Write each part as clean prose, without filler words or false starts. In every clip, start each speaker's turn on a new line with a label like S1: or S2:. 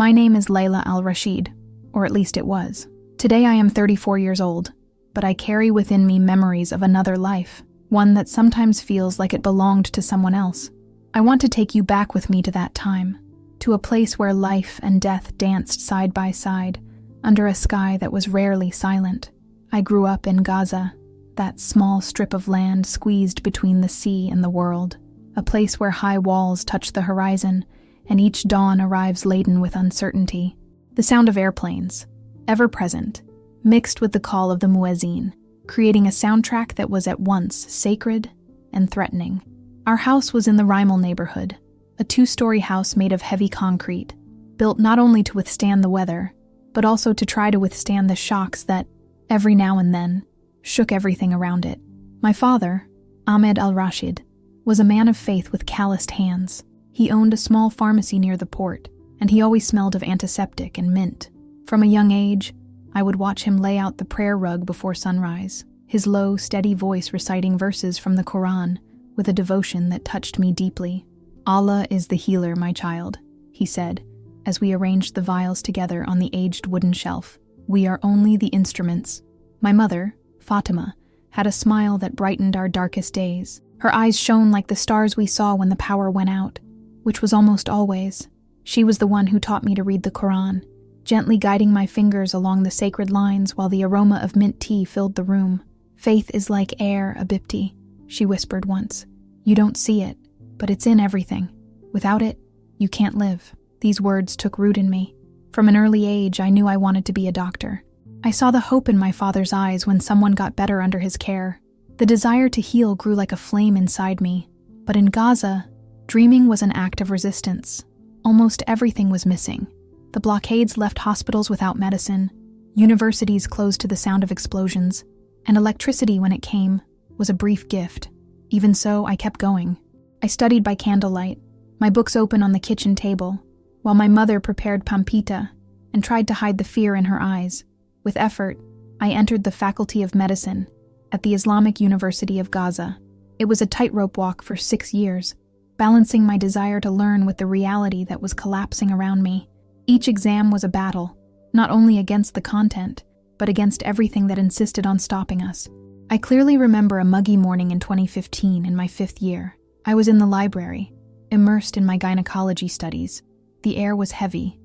S1: My name is Laila al-Rashid, or at least it was. Today I am 34 years old, but I carry within me memories of another life, one that sometimes feels like it belonged to someone else. I want to take you back with me to that time, to a place where life and death danced side by side, under a sky that was rarely silent. I grew up in Gaza, that small strip of land squeezed between the sea and the world, a place where high walls touch the horizon, and each dawn arrives laden with uncertainty. The sound of airplanes, ever present, mixed with the call of the muezzin, creating a soundtrack that was at once sacred and threatening. Our house was in the Rimal neighborhood, a 2-story house made of heavy concrete, built not only to withstand the weather, but also to try to withstand the shocks that, every now and then, shook everything around it. My father, Ahmed al-Rashid, was a man of faith with calloused hands. He owned a small pharmacy near the port, and he always smelled of antiseptic and mint. From a young age, I would watch him lay out the prayer rug before sunrise, his low, steady voice reciting verses from the Quran with a devotion that touched me deeply. "Allah is the healer, my child," he said, as we arranged the vials together on the aged wooden shelf. "We are only the instruments." My mother, Fatima, had a smile that brightened our darkest days. Her eyes shone like the stars we saw when the power went out, which was almost always. She was the one who taught me to read the Quran, gently guiding my fingers along the sacred lines while the aroma of mint tea filled the room. "Faith is like air, Abibti," she whispered once. "You don't see it, but it's in everything. Without it, you can't live." These words took root in me. From an early age, I knew I wanted to be a doctor. I saw the hope in my father's eyes when someone got better under his care. The desire to heal grew like a flame inside me. But in Gaza, dreaming was an act of resistance. Almost everything was missing. The blockades left hospitals without medicine, universities closed to the sound of explosions, and electricity, when it came, was a brief gift. Even so, I kept going. I studied by candlelight, my books open on the kitchen table, while my mother prepared pampita and tried to hide the fear in her eyes. With effort, I entered the Faculty of Medicine at the Islamic University of Gaza. It was a tightrope walk for 6 years, balancing my desire to learn with the reality that was collapsing around me. Each exam was a battle, not only against the content, but against everything that insisted on stopping us. I clearly remember a muggy morning in 2015 in my 5th year. I was in the library, immersed in my gynecology studies. The air was heavy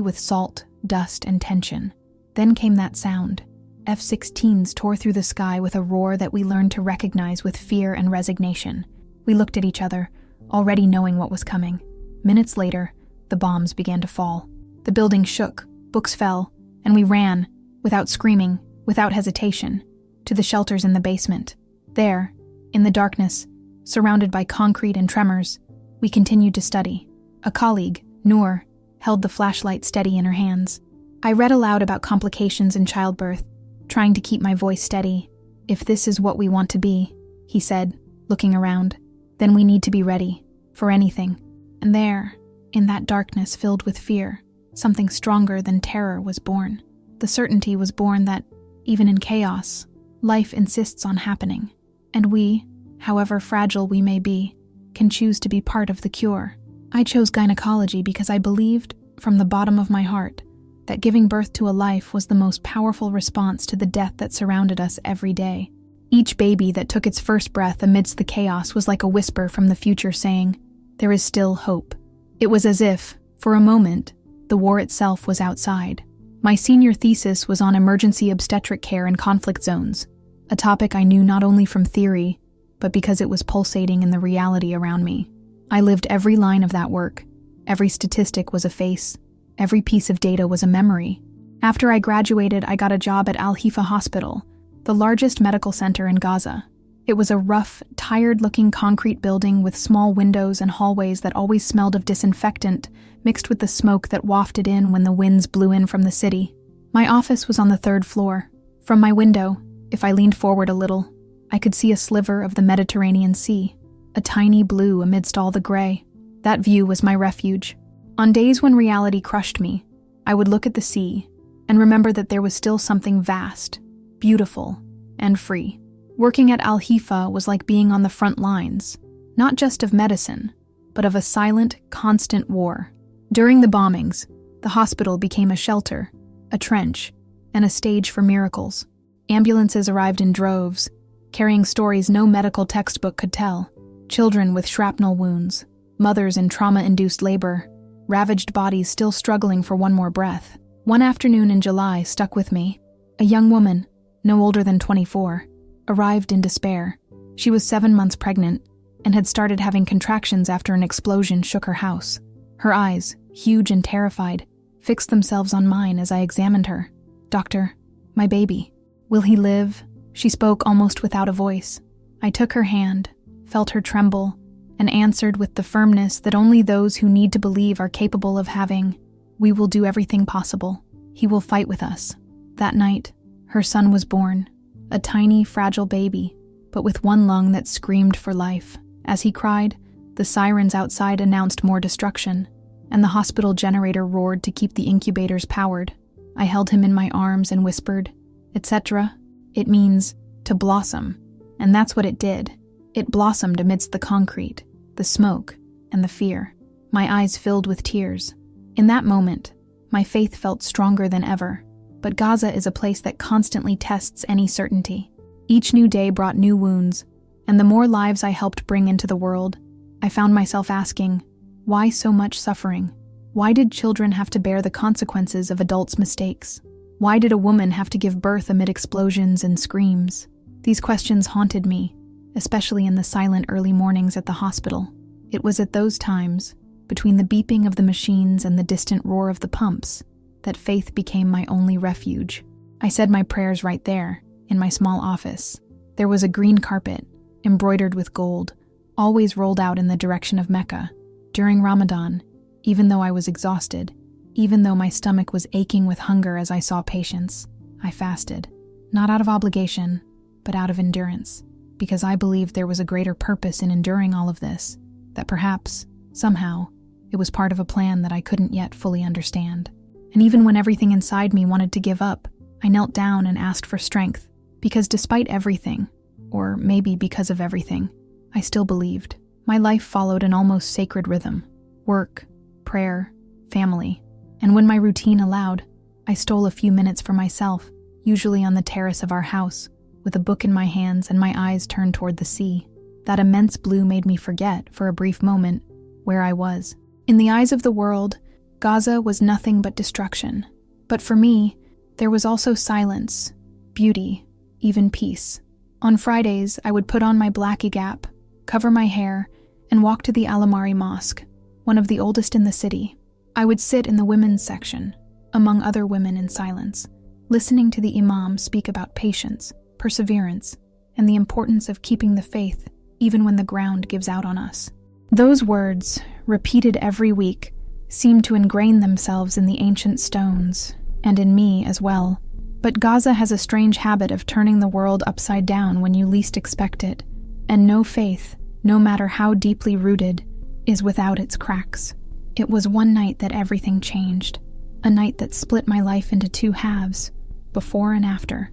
S1: with salt, dust, and tension. Then came that sound. F-16s tore through the sky with a roar that we learned to recognize with fear and resignation. We looked at each other, already knowing what was coming. Minutes later, the bombs began to fall. The building shook, books fell, and we ran, without screaming, without hesitation, to the shelters in the basement. There, in the darkness, surrounded by concrete and tremors, we continued to study. A colleague, Noor, held the flashlight steady in her hands. I read aloud about complications in childbirth, trying to keep my voice steady. "If this is what we want to be," he said, looking around, "then we need to be ready, for anything." And there, in that darkness filled with fear, something stronger than terror was born. The certainty was born that, even in chaos, life insists on happening, and we, however fragile we may be, can choose to be part of the cure. I chose gynecology because I believed, from the bottom of my heart, that giving birth to a life was the most powerful response to the death that surrounded us every day. Each baby that took its first breath amidst the chaos was like a whisper from the future saying, "There is still hope." It was as if, for a moment, the war itself was outside. My senior thesis was on emergency obstetric care in conflict zones, a topic I knew not only from theory, but because it was pulsating in the reality around me. I lived every line of that work. Every statistic was a face. Every piece of data was a memory. After I graduated, I got a job at Alhifa Hospital, the largest medical center in Gaza. It was a rough, tired-looking concrete building with small windows and hallways that always smelled of disinfectant, mixed with the smoke that wafted in when the winds blew in from the city. My office was on the 3rd floor. From my window, if I leaned forward a little, I could see a sliver of the Mediterranean Sea, a tiny blue amidst all the gray. That view was my refuge. On days when reality crushed me, I would look at the sea and remember that there was still something vast, beautiful, and free. Working at Alhifa was like being on the front lines, not just of medicine, but of a silent, constant war. During the bombings, The hospital became a shelter, a trench, and a stage for miracles. Ambulances arrived in droves, carrying stories no medical textbook could tell. Children with shrapnel wounds, mothers in trauma-induced labor, ravaged bodies still struggling for one more breath. One afternoon in July stuck with me. A young woman, no older than 24, arrived in despair. She was 7 months pregnant and had started having contractions after an explosion shook her house. Her eyes, huge and terrified, fixed themselves on mine as I examined her. "Doctor, my baby. Will he live?" She spoke almost without a voice. I took her hand, felt her tremble, and answered with the firmness that only those who need to believe are capable of having. "We will do everything possible. He will fight with us." That night, her son was born, a tiny, fragile baby, but with one lung that screamed for life. As he cried, the sirens outside announced more destruction, and the hospital generator roared to keep the incubators powered. I held him in my arms and whispered, "Etc. It means to blossom." And that's what it did. It blossomed amidst the concrete, the smoke, and the fear. My eyes filled with tears. In that moment, my faith felt stronger than ever. But Gaza is a place that constantly tests any certainty. Each new day brought new wounds, and the more lives I helped bring into the world, I found myself asking, why so much suffering? Why did children have to bear the consequences of adults' mistakes? Why did a woman have to give birth amid explosions and screams? These questions haunted me, especially in the silent early mornings at the hospital. It was at those times, between the beeping of the machines and the distant roar of the pumps, that faith became my only refuge. I said my prayers right there, in my small office. There was a green carpet, embroidered with gold, always rolled out in the direction of Mecca. During Ramadan, even though I was exhausted, even though my stomach was aching with hunger as I saw patients, I fasted. Not out of obligation, but out of endurance, because I believed there was a greater purpose in enduring all of this, that perhaps, somehow, it was part of a plan that I couldn't yet fully understand. And even when everything inside me wanted to give up, I knelt down and asked for strength, because despite everything, or maybe because of everything, I still believed. My life followed an almost sacred rhythm: work, prayer, family. And when my routine allowed, I stole a few minutes for myself, usually on the terrace of our house, with a book in my hands and my eyes turned toward the sea. That immense blue made me forget, for a brief moment, where I was. In the eyes of the world, Gaza was nothing but destruction. But for me, there was also silence, beauty, even peace. On Fridays, I would put on my black hijab, cover my hair, and walk to the Al-Amari Mosque, one of the oldest in the city. I would sit in the women's section, among other women in silence, listening to the imam speak about patience, perseverance, and the importance of keeping the faith even when the ground gives out on us. Those words, repeated every week, seemed to ingrain themselves in the ancient stones, and in me as well. But Gaza has a strange habit of turning the world upside down when you least expect it, and no faith, no matter how deeply rooted, is without its cracks. It was one night that everything changed, a night that split my life into two halves, before and after.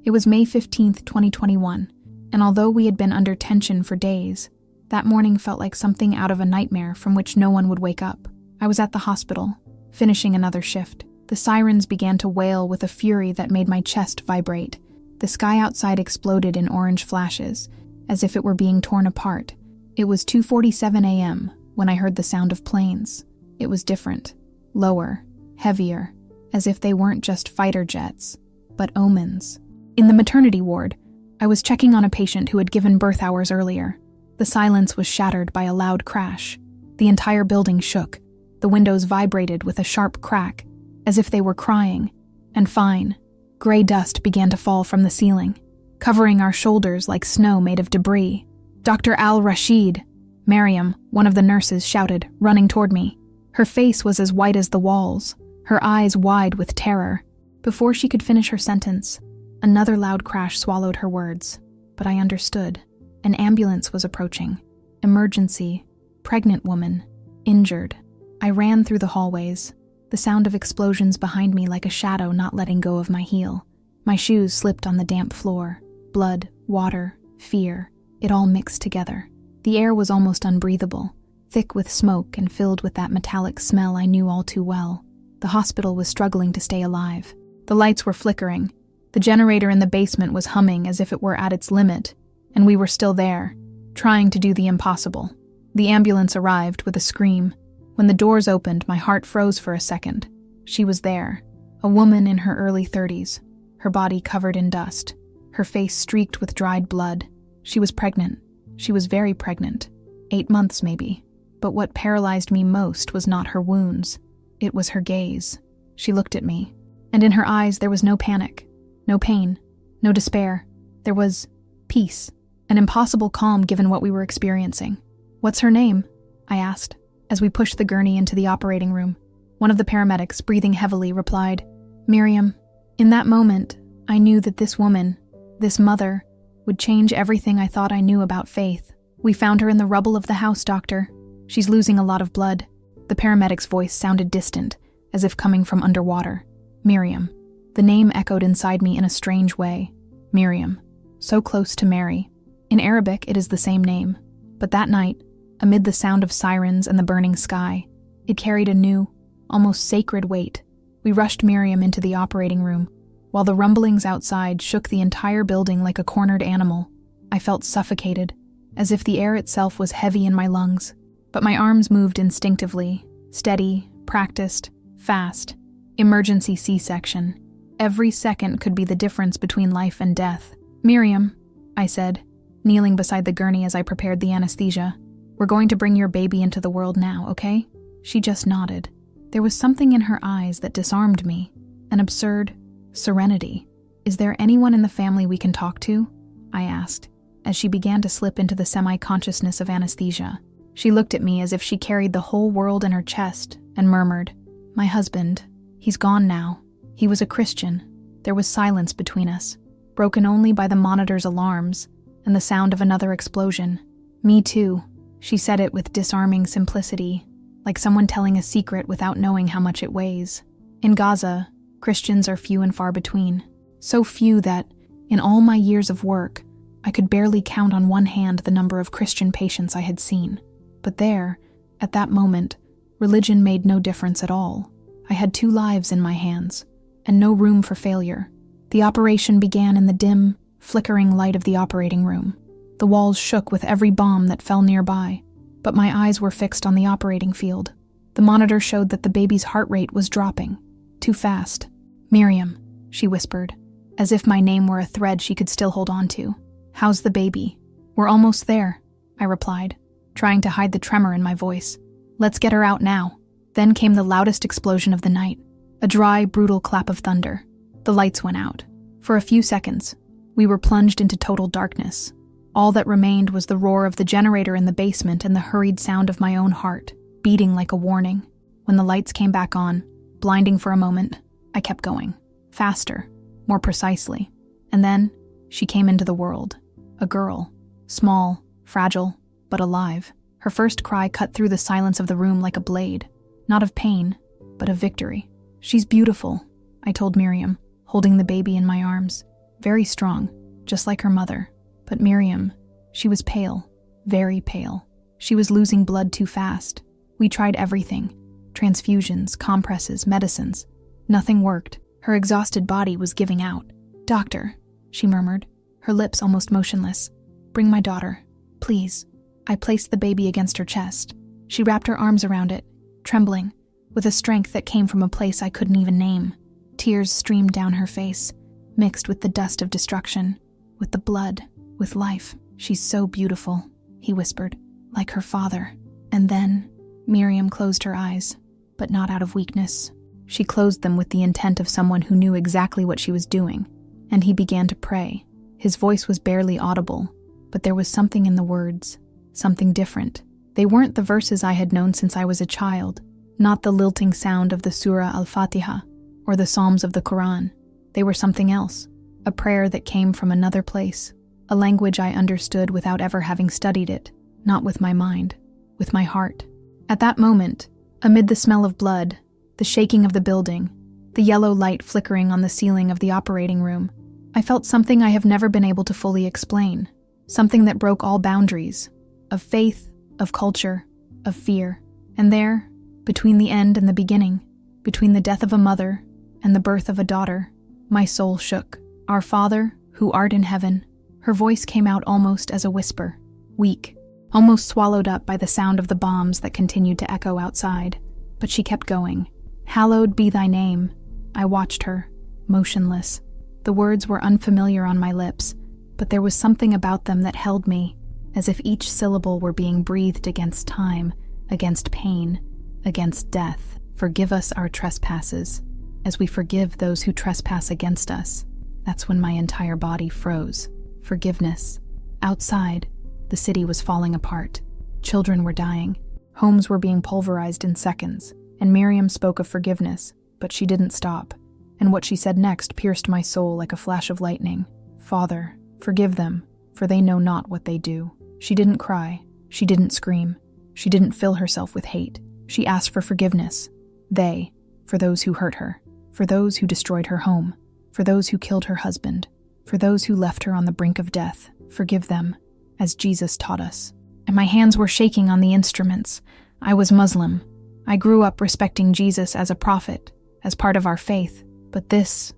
S1: It was May 15th, 2021, and although we had been under tension for days, that morning felt like something out of a nightmare from which no one would wake up. I was at the hospital, finishing another shift. The sirens began to wail with a fury that made my chest vibrate. The sky outside exploded in orange flashes, as if it were being torn apart. It was 2:47 a.m. when I heard the sound of planes. It was different, lower, heavier, as if they weren't just fighter jets, but omens. In the maternity ward, I was checking on a patient who had given birth hours earlier. The silence was shattered by a loud crash. The entire building shook. The windows vibrated with a sharp crack, as if they were crying, and fine, gray dust began to fall from the ceiling, covering our shoulders like snow made of debris. "Dr. Al-Rashid!" Miriam, one of the nurses, shouted, running toward me. Her face was as white as the walls, her eyes wide with terror. Before she could finish her sentence, another loud crash swallowed her words. But I understood. An ambulance was approaching. Emergency. Pregnant woman. Injured. I ran through the hallways, the sound of explosions behind me like a shadow not letting go of my heel. My shoes slipped on the damp floor. Blood, water, fear, it all mixed together. The air was almost unbreathable, thick with smoke and filled with that metallic smell I knew all too well. The hospital was struggling to stay alive. The lights were flickering. The generator in the basement was humming as if it were at its limit, and we were still there, trying to do the impossible. The ambulance arrived with a scream. When the doors opened, my heart froze for a second. She was there, a woman in her early 30s, her body covered in dust, her face streaked with dried blood. She was pregnant. She was very pregnant. 8 months, maybe. But what paralyzed me most was not her wounds. It was her gaze. She looked at me, and in her eyes there was no panic, no pain, no despair. There was peace, an impossible calm given what we were experiencing. "What's her name?" I asked, as we pushed the gurney into the operating room. One of the paramedics, breathing heavily, replied, "Miriam." In that moment, I knew that this woman, this mother, would change everything I thought I knew about faith. "We found her in the rubble of the house, doctor. She's losing a lot of blood." The paramedic's voice sounded distant, as if coming from underwater. Miriam. The name echoed inside me in a strange way. Miriam. So close to Mary. In Arabic, it is the same name. But that night, amid the sound of sirens and the burning sky, it carried a new, almost sacred weight. We rushed Miriam into the operating room. While the rumblings outside shook the entire building like a cornered animal, I felt suffocated, as if the air itself was heavy in my lungs. But my arms moved instinctively, steady, practiced, fast. Emergency C-section. Every second could be the difference between life and death. "Miriam," I said, kneeling beside the gurney as I prepared the anesthesia. "We're going to bring your baby into the world now, okay?" She just nodded. There was something in her eyes that disarmed me, an absurd serenity. "Is there anyone in the family we can talk to?" I asked, as she began to slip into the semi-consciousness of anesthesia. She looked at me as if she carried the whole world in her chest and murmured, "My husband, he's gone now. He was a Christian." There was silence between us, broken only by the monitor's alarms and the sound of another explosion. "Me too." She said it with disarming simplicity, like someone telling a secret without knowing how much it weighs. In Gaza, Christians are few and far between. So few that, in all my years of work, I could barely count on one hand the number of Christian patients I had seen. But there, at that moment, religion made no difference at all. I had 2 lives in my hands, and no room for failure. The operation began in the dim, flickering light of the operating room. The walls shook with every bomb that fell nearby, but my eyes were fixed on the operating field. The monitor showed that the baby's heart rate was dropping, too fast. "Miriam," she whispered, as if my name were a thread she could still hold on to. "How's the baby?" "We're almost there," I replied, trying to hide the tremor in my voice. "Let's get her out now." Then came the loudest explosion of the night, a dry, brutal clap of thunder. The lights went out. For a few seconds, we were plunged into total darkness. All that remained was the roar of the generator in the basement and the hurried sound of my own heart, beating like a warning. When the lights came back on, blinding for a moment, I kept going. Faster, more precisely. And then, she came into the world. A girl. Small, fragile, but alive. Her first cry cut through the silence of the room like a blade. Not of pain, but of victory. "She's beautiful," I told Miriam, holding the baby in my arms. Very strong, just like her mother. But Miriam, she was pale, very pale. She was losing blood too fast. We tried everything. Transfusions, compresses, medicines. Nothing worked. Her exhausted body was giving out. "Doctor," she murmured, her lips almost motionless. "Bring my daughter, please." I placed the baby against her chest. She wrapped her arms around it, trembling, with a strength that came from a place I couldn't even name. Tears streamed down her face, mixed with the dust of destruction, with the blood, with life. "She's so beautiful," he whispered, "like her father." And then, Miriam closed her eyes, but not out of weakness. She closed them with the intent of someone who knew exactly what she was doing, and he began to pray. His voice was barely audible, but there was something in the words, something different. They weren't the verses I had known since I was a child, not the lilting sound of the Surah Al-Fatiha or the Psalms of the Quran. They were something else, a prayer that came from another place, a language I understood without ever having studied it, not with my mind, with my heart. At that moment, amid the smell of blood, the shaking of the building, the yellow light flickering on the ceiling of the operating room, I felt something I have never been able to fully explain, something that broke all boundaries, of faith, of culture, of fear. And there, between the end and the beginning, Between the death of a mother and the birth of a daughter, my soul shook. Our Father, who art in heaven. Her voice came out almost as a whisper, weak, almost swallowed up by the sound of the bombs that continued to echo outside. But she kept going. Hallowed be thy name. I watched her, motionless. The words were unfamiliar on my lips, but there was something about them that held me, as if each syllable were being breathed against time, against pain, against death. Forgive us our trespasses, as we forgive those who trespass against us. That's when my entire body froze. Forgiveness. Outside, the city was falling apart. Children were dying. Homes were being pulverized in seconds. And Miriam spoke of forgiveness, but she didn't stop. And what she said next pierced my soul like a flash of lightning. Father, forgive them, for they know not what they do. She didn't cry. She didn't scream. She didn't fill herself with hate. She asked for forgiveness. They, for those who hurt her, for those who destroyed her home, for those who killed her husband, for those who left her on the brink of death. Forgive them, as Jesus taught us. And my hands were shaking on the instruments. I was Muslim. I grew up respecting Jesus as a prophet, as part of our faith. But this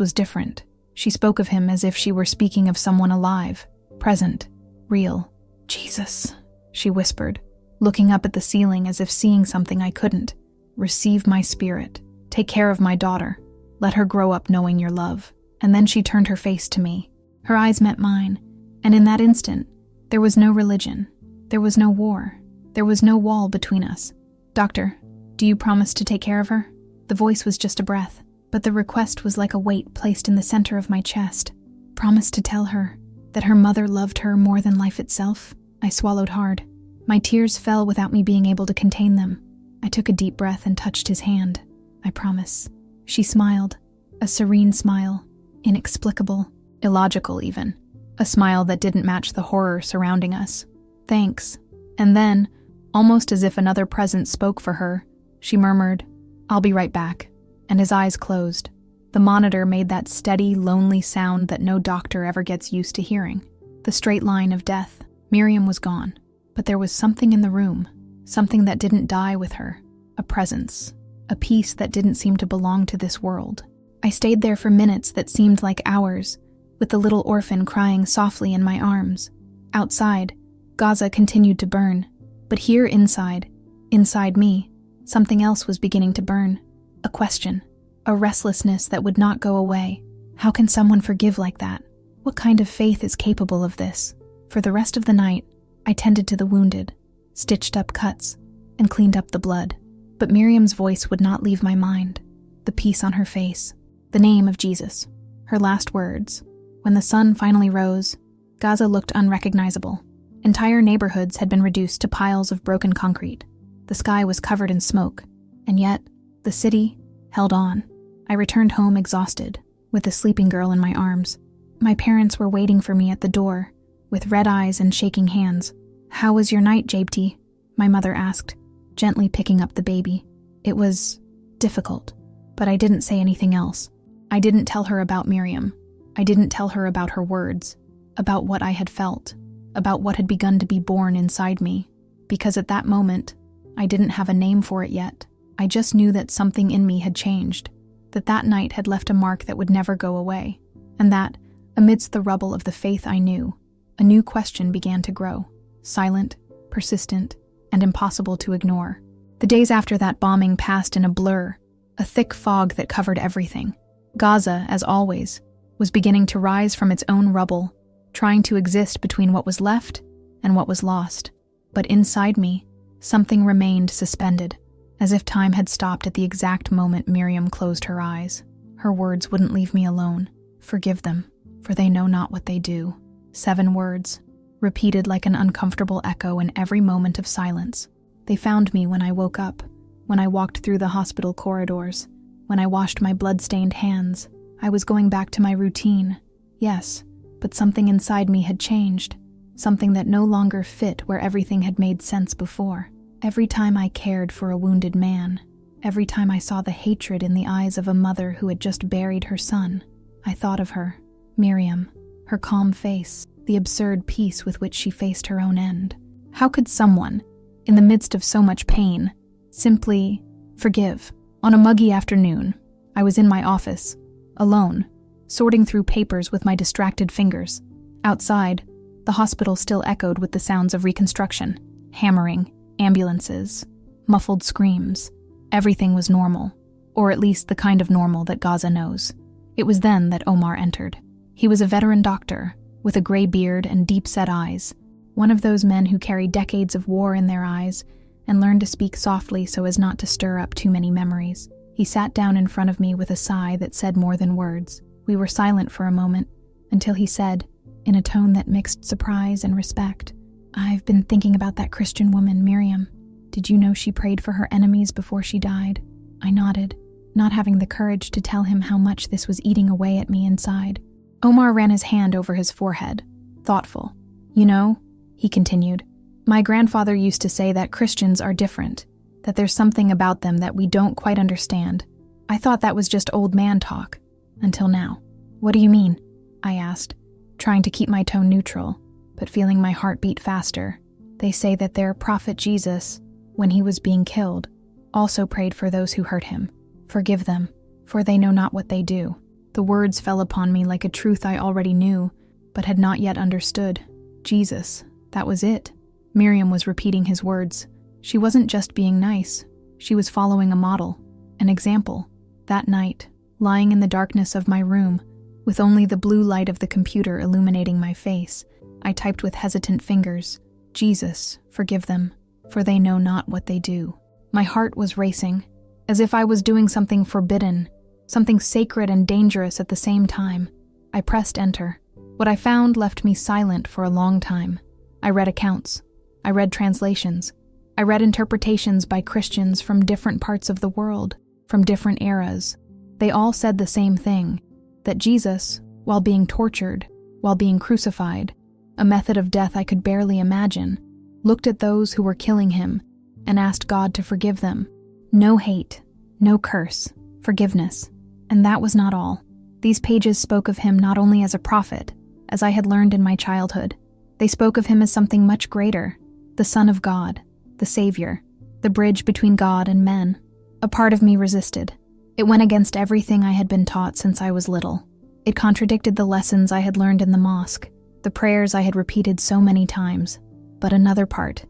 S1: was different. She spoke of him as if she were speaking of someone alive, present, real. Jesus, she whispered, looking up at the ceiling as if seeing something I couldn't. Receive my spirit. Take care of my daughter. Let her grow up knowing your love. And then she turned her face to me. Her eyes met mine, and in that instant, there was no religion. There was no war. There was no wall between us. Doctor, do you promise to take care of her? The voice was just a breath, but the request was like a weight placed in the center of my chest. Promise to tell her that her mother loved her more than life itself? I swallowed hard. My tears fell without me being able to contain them. I took a deep breath and touched his hand. I promise. She smiled, a serene smile, inexplicable, illogical even, a smile that didn't match the horror surrounding us. Thanks. And then, almost as if another presence spoke for her, she murmured, I'll be right back. And his eyes closed. The monitor made that steady, lonely sound that no doctor ever gets used to hearing. The straight line of death. Miriam was gone. But there was something in the room, something that didn't die with her, a presence, a peace that didn't seem to belong to this world. I stayed there for minutes that seemed like hours, with the little orphan crying softly in my arms. Outside, Gaza continued to burn, but here inside me, something else was beginning to burn. A question, a restlessness that would not go away. How can someone forgive like that? What kind of faith is capable of this? For the rest of the night, I tended to the wounded, stitched up cuts, and cleaned up the blood. But Miriam's voice would not leave my mind. The peace on her face, the name of Jesus, her last words. When the sun finally rose, Gaza looked unrecognizable. Entire neighborhoods had been reduced to piles of broken concrete. The sky was covered in smoke, and yet, the city held on. I returned home exhausted, with the sleeping girl in my arms. My parents were waiting for me at the door, with red eyes and shaking hands. How was your night, Jabti? My mother asked, gently picking up the baby. It was difficult, but I didn't say anything else. I didn't tell her about Miriam. I didn't tell her about her words, about what I had felt, about what had begun to be born inside me, because at that moment, I didn't have a name for it yet. I just knew that something in me had changed, that night had left a mark that would never go away, and that, amidst the rubble of the faith I knew, a new question began to grow, silent, persistent, and impossible to ignore. The days after that bombing passed in a blur, a thick fog that covered everything. Gaza, as always, was beginning to rise from its own rubble, trying to exist between what was left and what was lost. But inside me, something remained suspended, as if time had stopped at the exact moment Miriam closed her eyes. Her words wouldn't leave me alone. Forgive them, for they know not what they do. 7 words, repeated like an uncomfortable echo in every moment of silence. They found me when I woke up, when I walked through the hospital corridors, when I washed my blood-stained hands. I was going back to my routine, yes, but something inside me had changed, something that no longer fit where everything had made sense before. Every time I cared for a wounded man, every time I saw the hatred in the eyes of a mother who had just buried her son, I thought of her, Miriam, her calm face, the absurd peace with which she faced her own end. How could someone, in the midst of so much pain, simply forgive, On a muggy afternoon, I was in my office, alone, sorting through papers with my distracted fingers. Outside, the hospital still echoed with the sounds of reconstruction, hammering, ambulances, muffled screams. Everything was normal, or at least the kind of normal that Gaza knows. It was then that Omar entered. He was a veteran doctor, with a gray beard and deep-set eyes, one of those men who carry decades of war in their eyes and learn to speak softly so as not to stir up too many memories. He sat down in front of me with a sigh that said more than words. We were silent for a moment, until he said, in a tone that mixed surprise and respect, "I've been thinking about that Christian woman, Miriam. Did you know she prayed for her enemies before she died?" I nodded, not having the courage to tell him how much this was eating away at me inside. Omar ran his hand over his forehead, thoughtful. "You know," he continued, "my grandfather used to say that Christians are different, that there's something about them that we don't quite understand. I thought that was just old man talk, until now." "What do you mean?" I asked, trying to keep my tone neutral, but feeling my heart beat faster. "They say that their prophet Jesus, when he was being killed, also prayed for those who hurt him. Forgive them, for they know not what they do." The words fell upon me like a truth I already knew, but had not yet understood. Jesus, that was it. Miriam was repeating his words. She wasn't just being nice. She was following a model, an example. That night, lying in the darkness of my room, with only the blue light of the computer illuminating my face, I typed with hesitant fingers, "Jesus, forgive them, for they know not what they do." My heart was racing, as if I was doing something forbidden, something sacred and dangerous at the same time. I pressed enter. What I found left me silent for a long time. I read accounts. I read translations. I read interpretations by Christians from different parts of the world, from different eras. They all said the same thing, that Jesus, while being tortured, while being crucified, a method of death I could barely imagine, looked at those who were killing him and asked God to forgive them. No hate, no curse, forgiveness. And that was not all. These pages spoke of him not only as a prophet, as I had learned in my childhood. They spoke of him as something much greater, the Son of God, the Savior, the bridge between God and men. A part of me resisted. It went against everything I had been taught since I was little. It contradicted the lessons I had learned in the mosque, the prayers I had repeated so many times. But another part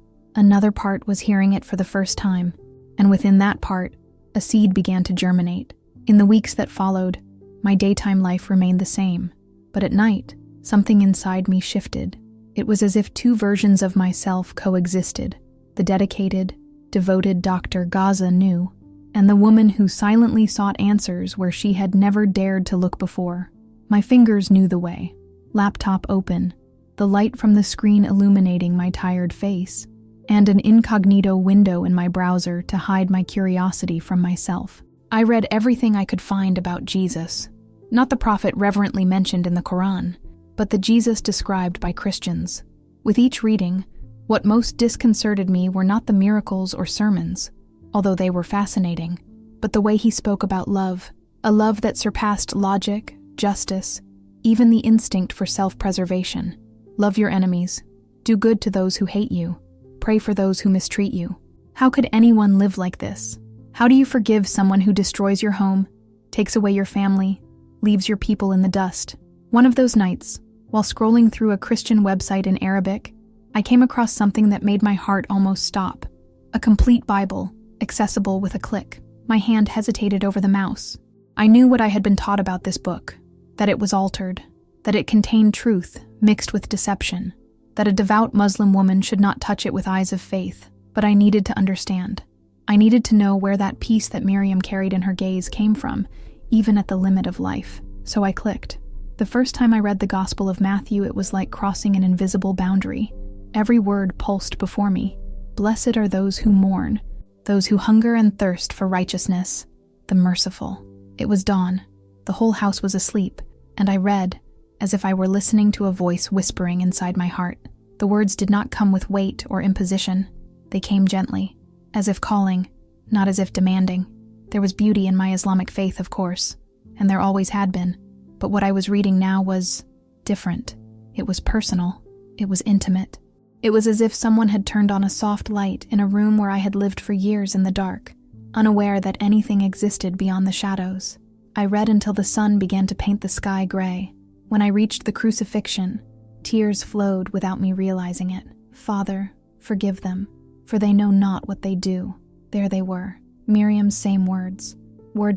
S1: was hearing it for the first time, and within that part, a seed began to germinate. In the weeks that followed, my daytime life remained the same, but at night, something inside me shifted. It was as if two versions of myself coexisted, the dedicated, devoted Dr. Gaza knew, and the woman who silently sought answers where she had never dared to look before. My fingers knew the way. Laptop open, the light from the screen illuminating my tired face, and an incognito window in my browser to hide my curiosity from myself. I read everything I could find about Jesus, not the prophet reverently mentioned in the Quran, but the Jesus described by Christians. With each reading, what most disconcerted me were not the miracles or sermons, although they were fascinating, but the way he spoke about love, a love that surpassed logic, justice, even the instinct for self-preservation. Love your enemies, do good to those who hate you, pray for those who mistreat you. How could anyone live like this? How do you forgive someone who destroys your home, takes away your family, leaves your people in the dust? One of those nights, while scrolling through a Christian website in Arabic, I came across something that made my heart almost stop. A complete Bible, accessible with a click. My hand hesitated over the mouse. I knew what I had been taught about this book, that it was altered, that it contained truth mixed with deception, that a devout Muslim woman should not touch it with eyes of faith, but I needed to understand. I needed to know where that peace that Miriam carried in her gaze came from, even at the limit of life. So I clicked. The first time I read the Gospel of Matthew, it was like crossing an invisible boundary. Every word pulsed before me. Blessed are those who mourn, those who hunger and thirst for righteousness, the merciful. It was dawn. The whole house was asleep, and I read, as if I were listening to a voice whispering inside my heart. The words did not come with weight or imposition. They came gently, as if calling, not as if demanding. There was beauty in my Islamic faith, of course, and there always had been. But what I was reading now was different. It was personal. It was intimate. It was as if someone had turned on a soft light in a room where I had lived for years in the dark. unaware that anything existed beyond the shadows. I read until the sun began to paint the sky gray. When I reached the crucifixion, tears flowed without me realizing it. "Father, forgive them, for they know not what they do." There they were, Miriam's same words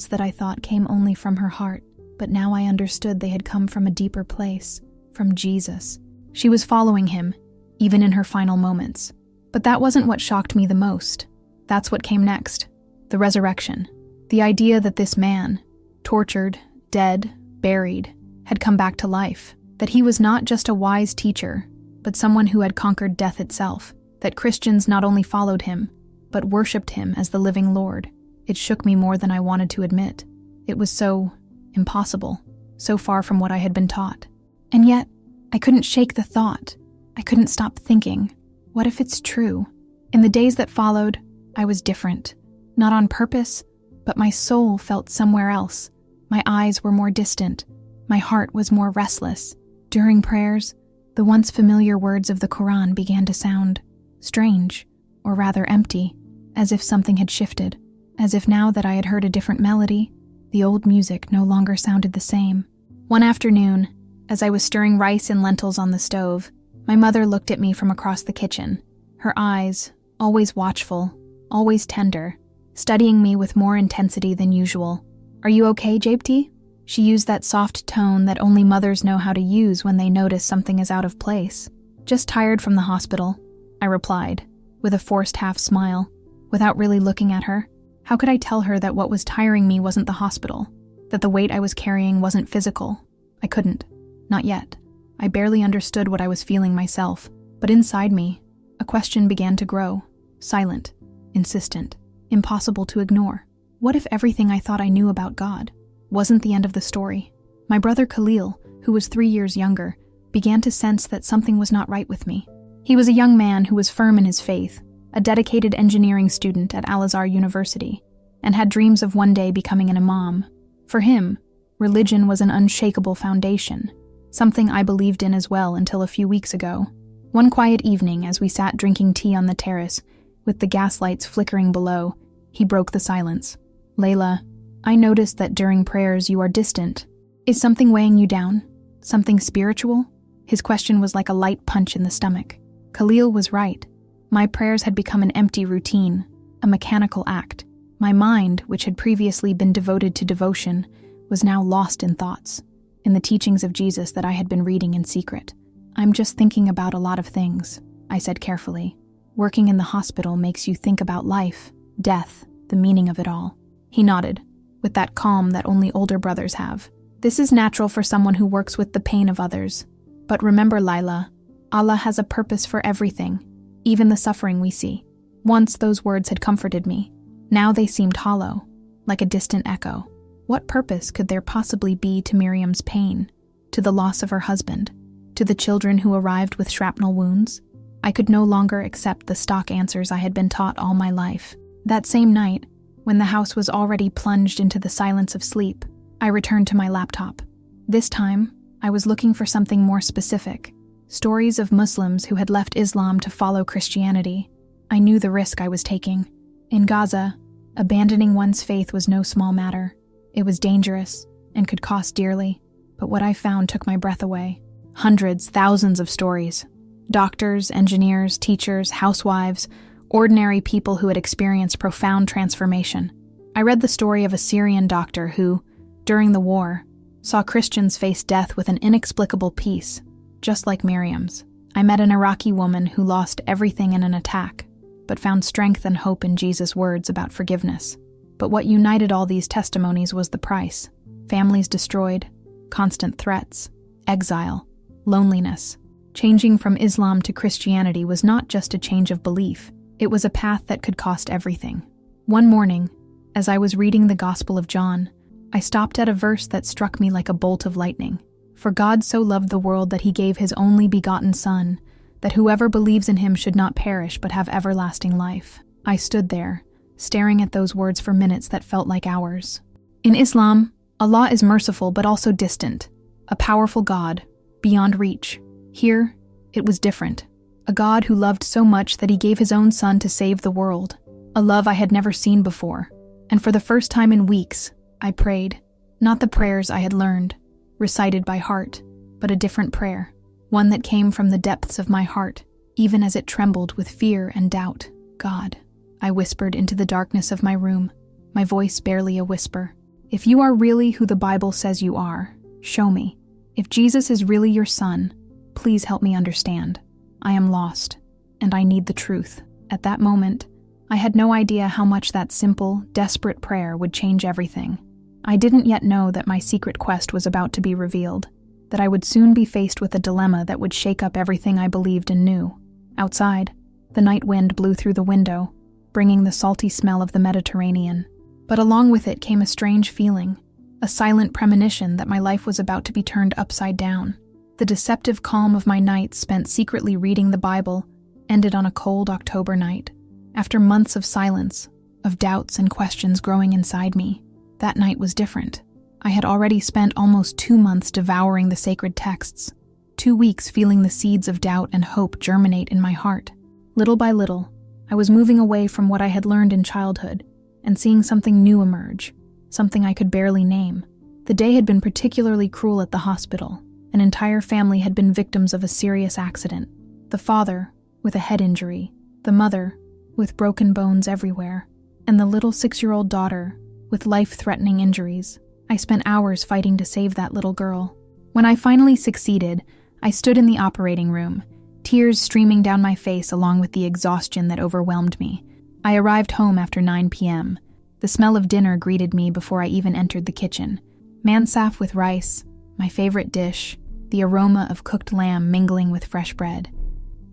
S1: that I thought came only from her heart, but now I understood they had come from a deeper place, from Jesus. She was following him, even in her final moments. But that wasn't what shocked me the most. That's what came next. The resurrection. The idea that this man, tortured, dead, buried, had come back to life. That he was not just a wise teacher, but someone who had conquered death itself. That Christians not only followed him, but worshipped him as the living Lord. It shook me more than I wanted to admit. It was so impossible, so far from what I had been taught. And yet, I couldn't shake the thought. I couldn't stop thinking, what if it's true? In the days that followed, I was different. Not on purpose, but my soul felt somewhere else. My eyes were more distant. My heart was more restless. During prayers, the once familiar words of the Quran began to sound strange, or rather empty, as if something had shifted. As if now that I had heard a different melody, the old music no longer sounded the same. One afternoon, as I was stirring rice and lentils on the stove, my mother looked at me from across the kitchen. Her eyes, always watchful, always tender, studying me with more intensity than usual. "Are you okay, Japti?" She used that soft tone that only mothers know how to use when they notice something is out of place. "Just tired from the hospital," I replied, with a forced half smile, without really looking at her. How could I tell her that what was tiring me wasn't the hospital, that the weight I was carrying wasn't physical? I couldn't. Not yet. I barely understood what I was feeling myself, but inside me, a question began to grow, silent, insistent, impossible to ignore. What if everything I thought I knew about God wasn't the end of the story? My brother Khalil, who was 3 years younger, began to sense that something was not right with me. He was a young man who was firm in his faith, a dedicated engineering student at Al-Azhar University, and had dreams of one day becoming an imam. For him, religion was an unshakable foundation, something I believed in as well until a few weeks ago. One quiet evening, as we sat drinking tea on the terrace, with the gas lights flickering below, he broke the silence. "Laila, I noticed that during prayers you are distant. Is something weighing you down? Something spiritual?" His question was like a light punch in the stomach. Khalil was right. My prayers had become an empty routine, a mechanical act. My mind, which had previously been devoted to devotion, was now lost in thoughts, in the teachings of Jesus that I had been reading in secret. "I'm just thinking about a lot of things," I said carefully. "Working in the hospital makes you think about life, death, the meaning of it all." He nodded, with that calm that only older brothers have. "This is natural for someone who works with the pain of others. But remember, Laila, Allah has a purpose for everything, even the suffering we see." Once those words had comforted me. Now they seemed hollow, like a distant echo. What purpose could there possibly be to Miriam's pain, to the loss of her husband, to the children who arrived with shrapnel wounds? I could no longer accept the stock answers I had been taught all my life. That same night, when the house was already plunged into the silence of sleep, I returned to my laptop. This time, I was looking for something more specific. Stories of Muslims who had left Islam to follow Christianity. I knew the risk I was taking. In Gaza, abandoning one's faith was no small matter. It was dangerous and could cost dearly, but what I found took my breath away. Hundreds, thousands of stories. Doctors, engineers, teachers, housewives, ordinary people who had experienced profound transformation. I read the story of a Syrian doctor who, during the war, saw Christians face death with an inexplicable peace, just like Miriam's. I met an Iraqi woman who lost everything in an attack, but found strength and hope in Jesus' words about forgiveness. But what united all these testimonies was the price. Families destroyed, constant threats, exile, loneliness. Changing from Islam to Christianity was not just a change of belief. It was a path that could cost everything. One morning, as I was reading the Gospel of John, I stopped at a verse that struck me like a bolt of lightning. "For God so loved the world that he gave his only begotten Son, that whoever believes in him should not perish but have everlasting life." I stood there, staring at those words for minutes that felt like hours. In Islam, Allah is merciful but also distant, a powerful God, beyond reach. Here, it was different. A God who loved so much that he gave his own Son to save the world. A love I had never seen before. And for the first time in weeks, I prayed, not the prayers I had learned, recited by heart, but a different prayer, one that came from the depths of my heart, even as it trembled with fear and doubt. God, I whispered into the darkness of my room, my voice barely a whisper. If you are really who the Bible says you are, show me. If Jesus is really your son, please help me understand. I am lost, and I need the truth. At that moment, I had no idea how much that simple, desperate prayer would change everything. I didn't yet know that my secret quest was about to be revealed, that I would soon be faced with a dilemma that would shake up everything I believed and knew. Outside, the night wind blew through the window, bringing the salty smell of the Mediterranean. But along with it came a strange feeling, a silent premonition that my life was about to be turned upside down. The deceptive calm of my nights spent secretly reading the Bible ended on a cold October night. After months of silence, of doubts and questions growing inside me, that night was different. I had already spent almost 2 months devouring the sacred texts, 2 weeks feeling the seeds of doubt and hope germinate in my heart. Little by little, I was moving away from what I had learned in childhood and seeing something new emerge, something I could barely name. The day had been particularly cruel at the hospital. An entire family had been victims of a serious accident. The father, with a head injury, the mother, with broken bones everywhere, and the little 6-year-old daughter, with life-threatening injuries. I spent hours fighting to save that little girl. When I finally succeeded, I stood in the operating room, tears streaming down my face along with the exhaustion that overwhelmed me. I arrived home after 9 p.m. The smell of dinner greeted me before I even entered the kitchen. Mansaf with rice, my favorite dish, the aroma of cooked lamb mingling with fresh bread.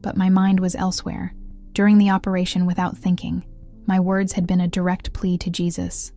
S1: But my mind was elsewhere. During the operation, without thinking, my words had been a direct plea to Jesus.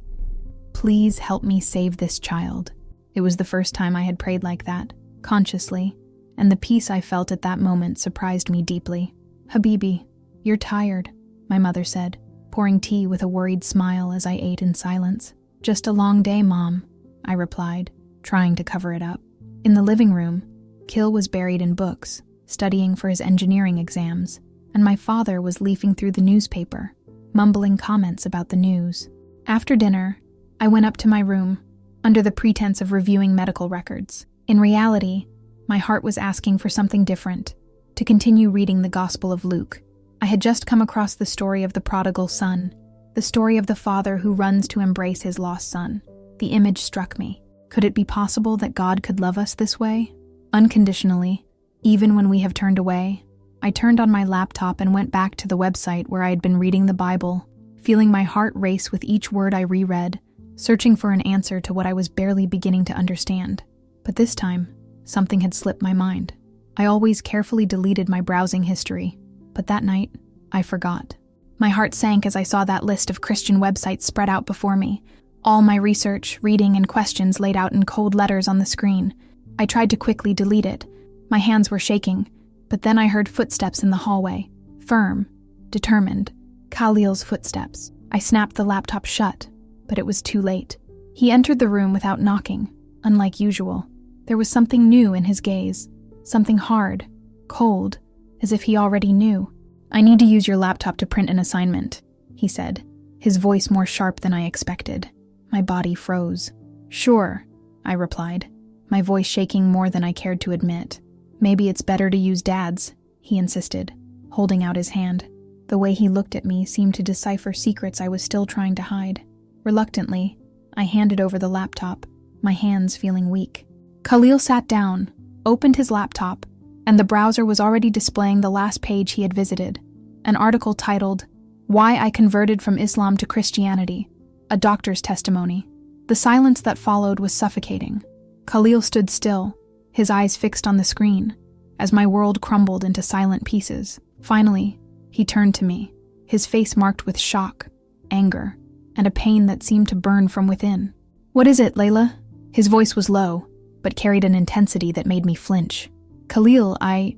S1: Please help me save this child. It was the first time I had prayed like that, consciously, and the peace I felt at that moment surprised me deeply. Habibi, you're tired, my mother said, pouring tea with a worried smile as I ate in silence. Just a long day, Mom, I replied, trying to cover it up. In the living room, Kil was buried in books, studying for his engineering exams, and my father was leafing through the newspaper, mumbling comments about the news. After dinner, I went up to my room, under the pretense of reviewing medical records. In reality, my heart was asking for something different, to continue reading the Gospel of Luke. I had just come across the story of the prodigal son, the story of the father who runs to embrace his lost son. The image struck me. Could it be possible that God could love us this way? Unconditionally, even when we have turned away? I turned on my laptop and went back to the website where I had been reading the Bible, feeling my heart race with each word I reread, searching for an answer to what I was barely beginning to understand. But this time, something had slipped my mind. I always carefully deleted my browsing history, but that night, I forgot. My heart sank as I saw that list of Christian websites spread out before me, all my research, reading, and questions laid out in cold letters on the screen. I tried to quickly delete it. My hands were shaking, but then I heard footsteps in the hallway. Firm, determined, Khalil's footsteps. I snapped the laptop shut, but it was too late. He entered the room without knocking, unlike usual. There was something new in his gaze, something hard, cold, as if he already knew. I need to use your laptop to print an assignment, he said, his voice more sharp than I expected. My body froze. Sure, I replied, my voice shaking more than I cared to admit. Maybe it's better to use Dad's, he insisted, holding out his hand. The way he looked at me seemed to decipher secrets I was still trying to hide. Reluctantly, I handed over the laptop, my hands feeling weak. Khalil sat down, opened his laptop, and the browser was already displaying the last page he had visited, an article titled, "Why I Converted from Islam to Christianity, a Doctor's Testimony." The silence that followed was suffocating. Khalil stood still, his eyes fixed on the screen, as my world crumbled into silent pieces. Finally, he turned to me, his face marked with shock, anger, and a pain that seemed to burn from within. "What is it, Laila?" His voice was low, but carried an intensity that made me flinch. "Khalil, I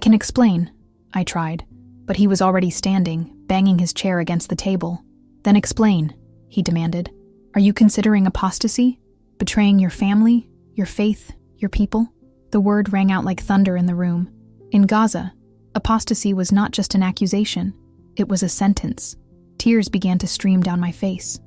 S1: can explain," I tried, but he was already standing, banging his chair against the table. "Then explain," he demanded. "Are you considering apostasy? Betraying your family, your faith, your people?" The word rang out like thunder in the room. In Gaza, apostasy was not just an accusation, it was a sentence. Tears began to stream down my face.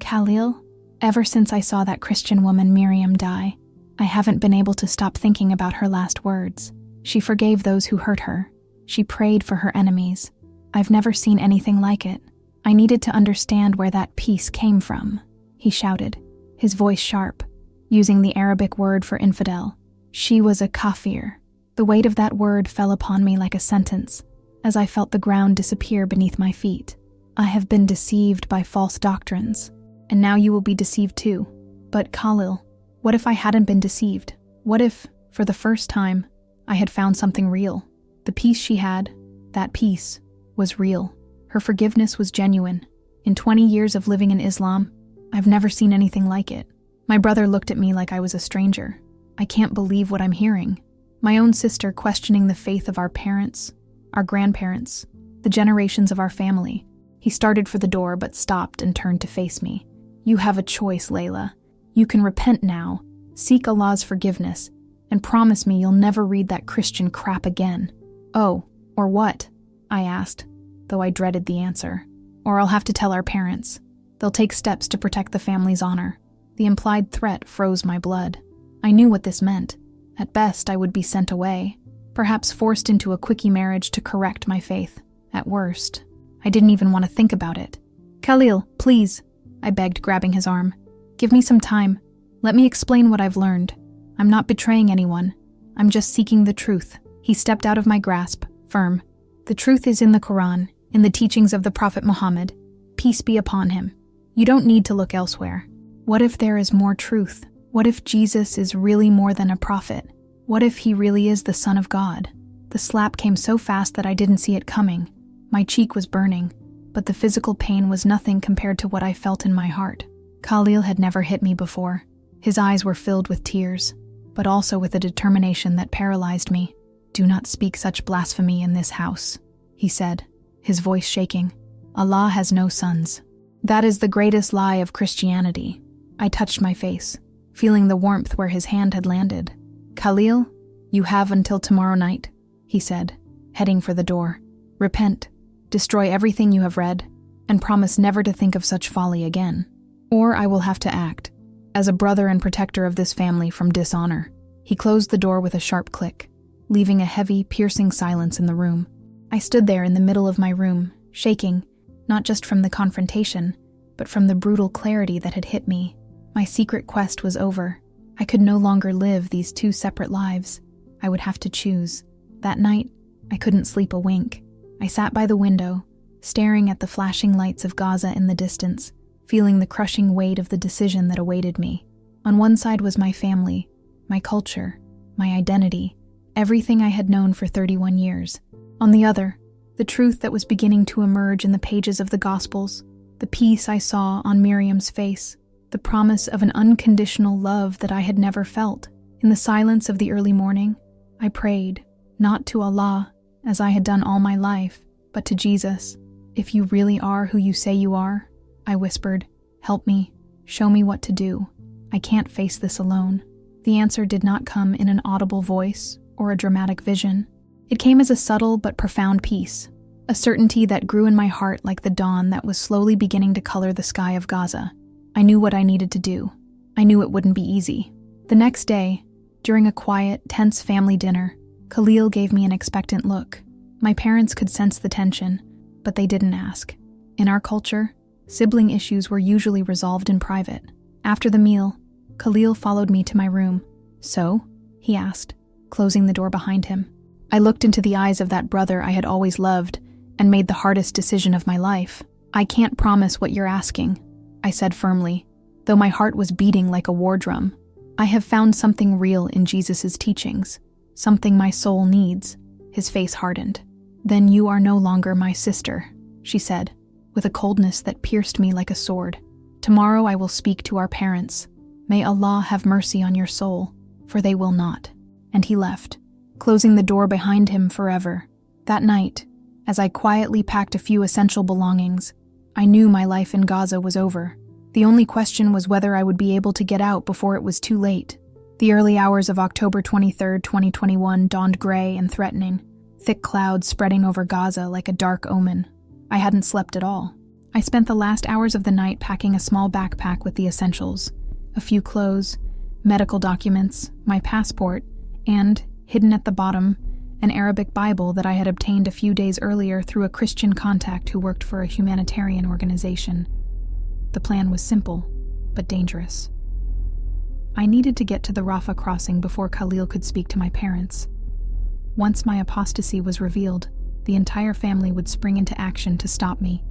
S1: Khalil, ever since I saw that Christian woman Miriam die, I haven't been able to stop thinking about her last words. She forgave those who hurt her. She prayed for her enemies. I've never seen anything like it. I needed to understand where that peace came from, he shouted, his voice sharp, using the Arabic word for infidel. She was a kafir. The weight of that word fell upon me like a sentence, as I felt the ground disappear beneath my feet. I have been deceived by false doctrines, and now you will be deceived too. But Khalil, what if I hadn't been deceived? What if, for the first time, I had found something real? The peace she had, that peace, was real. Her forgiveness was genuine. In 20 years of living in Islam, I've never seen anything like it. My brother looked at me like I was a stranger. I can't believe what I'm hearing. My own sister questioning the faith of our parents, our grandparents, the generations of our family. He started for the door but stopped and turned to face me. You have a choice, Laila. You can repent now, seek Allah's forgiveness, and promise me you'll never read that Christian crap again. Oh, or what? I asked, though I dreaded the answer. Or I'll have to tell our parents. They'll take steps to protect the family's honor. The implied threat froze my blood. I knew what this meant. At best, I would be sent away, perhaps forced into a quickie marriage to correct my faith. At worst, I didn't even want to think about it. Khalil, please, I begged, grabbing his arm. Give me some time. Let me explain what I've learned. I'm not betraying anyone. I'm just seeking the truth. He stepped out of my grasp, firm. The truth is in the Quran, in the teachings of the Prophet Muhammad. Peace be upon him. You don't need to look elsewhere. What if there is more truth? What if Jesus is really more than a prophet? What if he really is the Son of God? The slap came so fast that I didn't see it coming. My cheek was burning, but the physical pain was nothing compared to what I felt in my heart. Khalil had never hit me before. His eyes were filled with tears, but also with a determination that paralyzed me. Do not speak such blasphemy in this house, he said, his voice shaking. Allah has no sons. That is the greatest lie of Christianity. I touched my face, feeling the warmth where his hand had landed. Khalil, you have until tomorrow night, he said, heading for the door. Repent, destroy everything you have read, and promise never to think of such folly again. Or I will have to act, as a brother and protector of this family from dishonor. He closed the door with a sharp click, leaving a heavy, piercing silence in the room. I stood there in the middle of my room, shaking, not just from the confrontation, but from the brutal clarity that had hit me. My secret quest was over. I could no longer live these two separate lives. I would have to choose. That night, I couldn't sleep a wink. I sat by the window, staring at the flashing lights of Gaza in the distance, feeling the crushing weight of the decision that awaited me. On one side was my family, my culture, my identity, everything I had known for 31 years. On the other, the truth that was beginning to emerge in the pages of the Gospels, the peace I saw on Miriam's face, the promise of an unconditional love that I had never felt. In the silence of the early morning, I prayed, not to Allah, as I had done all my life, but to Jesus. If you really are who you say you are, I whispered, help me, show me what to do. I can't face this alone. The answer did not come in an audible voice or a dramatic vision. It came as a subtle but profound peace, a certainty that grew in my heart like the dawn that was slowly beginning to color the sky of Gaza. I knew what I needed to do. I knew it wouldn't be easy. The next day, during a quiet, tense family dinner, Khalil gave me an expectant look. My parents could sense the tension, but they didn't ask. In our culture, sibling issues were usually resolved in private. After the meal, Khalil followed me to my room. So? He asked, closing the door behind him. I looked into the eyes of that brother I had always loved and made the hardest decision of my life. I can't promise what you're asking, I said firmly, though my heart was beating like a war drum. I have found something real in Jesus' teachings, something my soul needs. His face hardened. Then you are no longer my sister, she said, with a coldness that pierced me like a sword. Tomorrow I will speak to our parents. May Allah have mercy on your soul, for they will not. And he left, closing the door behind him forever. That night, as I quietly packed a few essential belongings, I knew my life in Gaza was over. The only question was whether I would be able to get out before it was too late. The early hours of October 23, 2021 dawned gray and threatening, thick clouds spreading over Gaza like a dark omen. I hadn't slept at all. I spent the last hours of the night packing a small backpack with the essentials, a few clothes, medical documents, my passport, and, hidden at the bottom, an Arabic Bible that I had obtained a few days earlier through a Christian contact who worked for a humanitarian organization. The plan was simple, but dangerous. I needed to get to the Rafah crossing before Khalil could speak to my parents. Once my apostasy was revealed, the entire family would spring into action to stop me.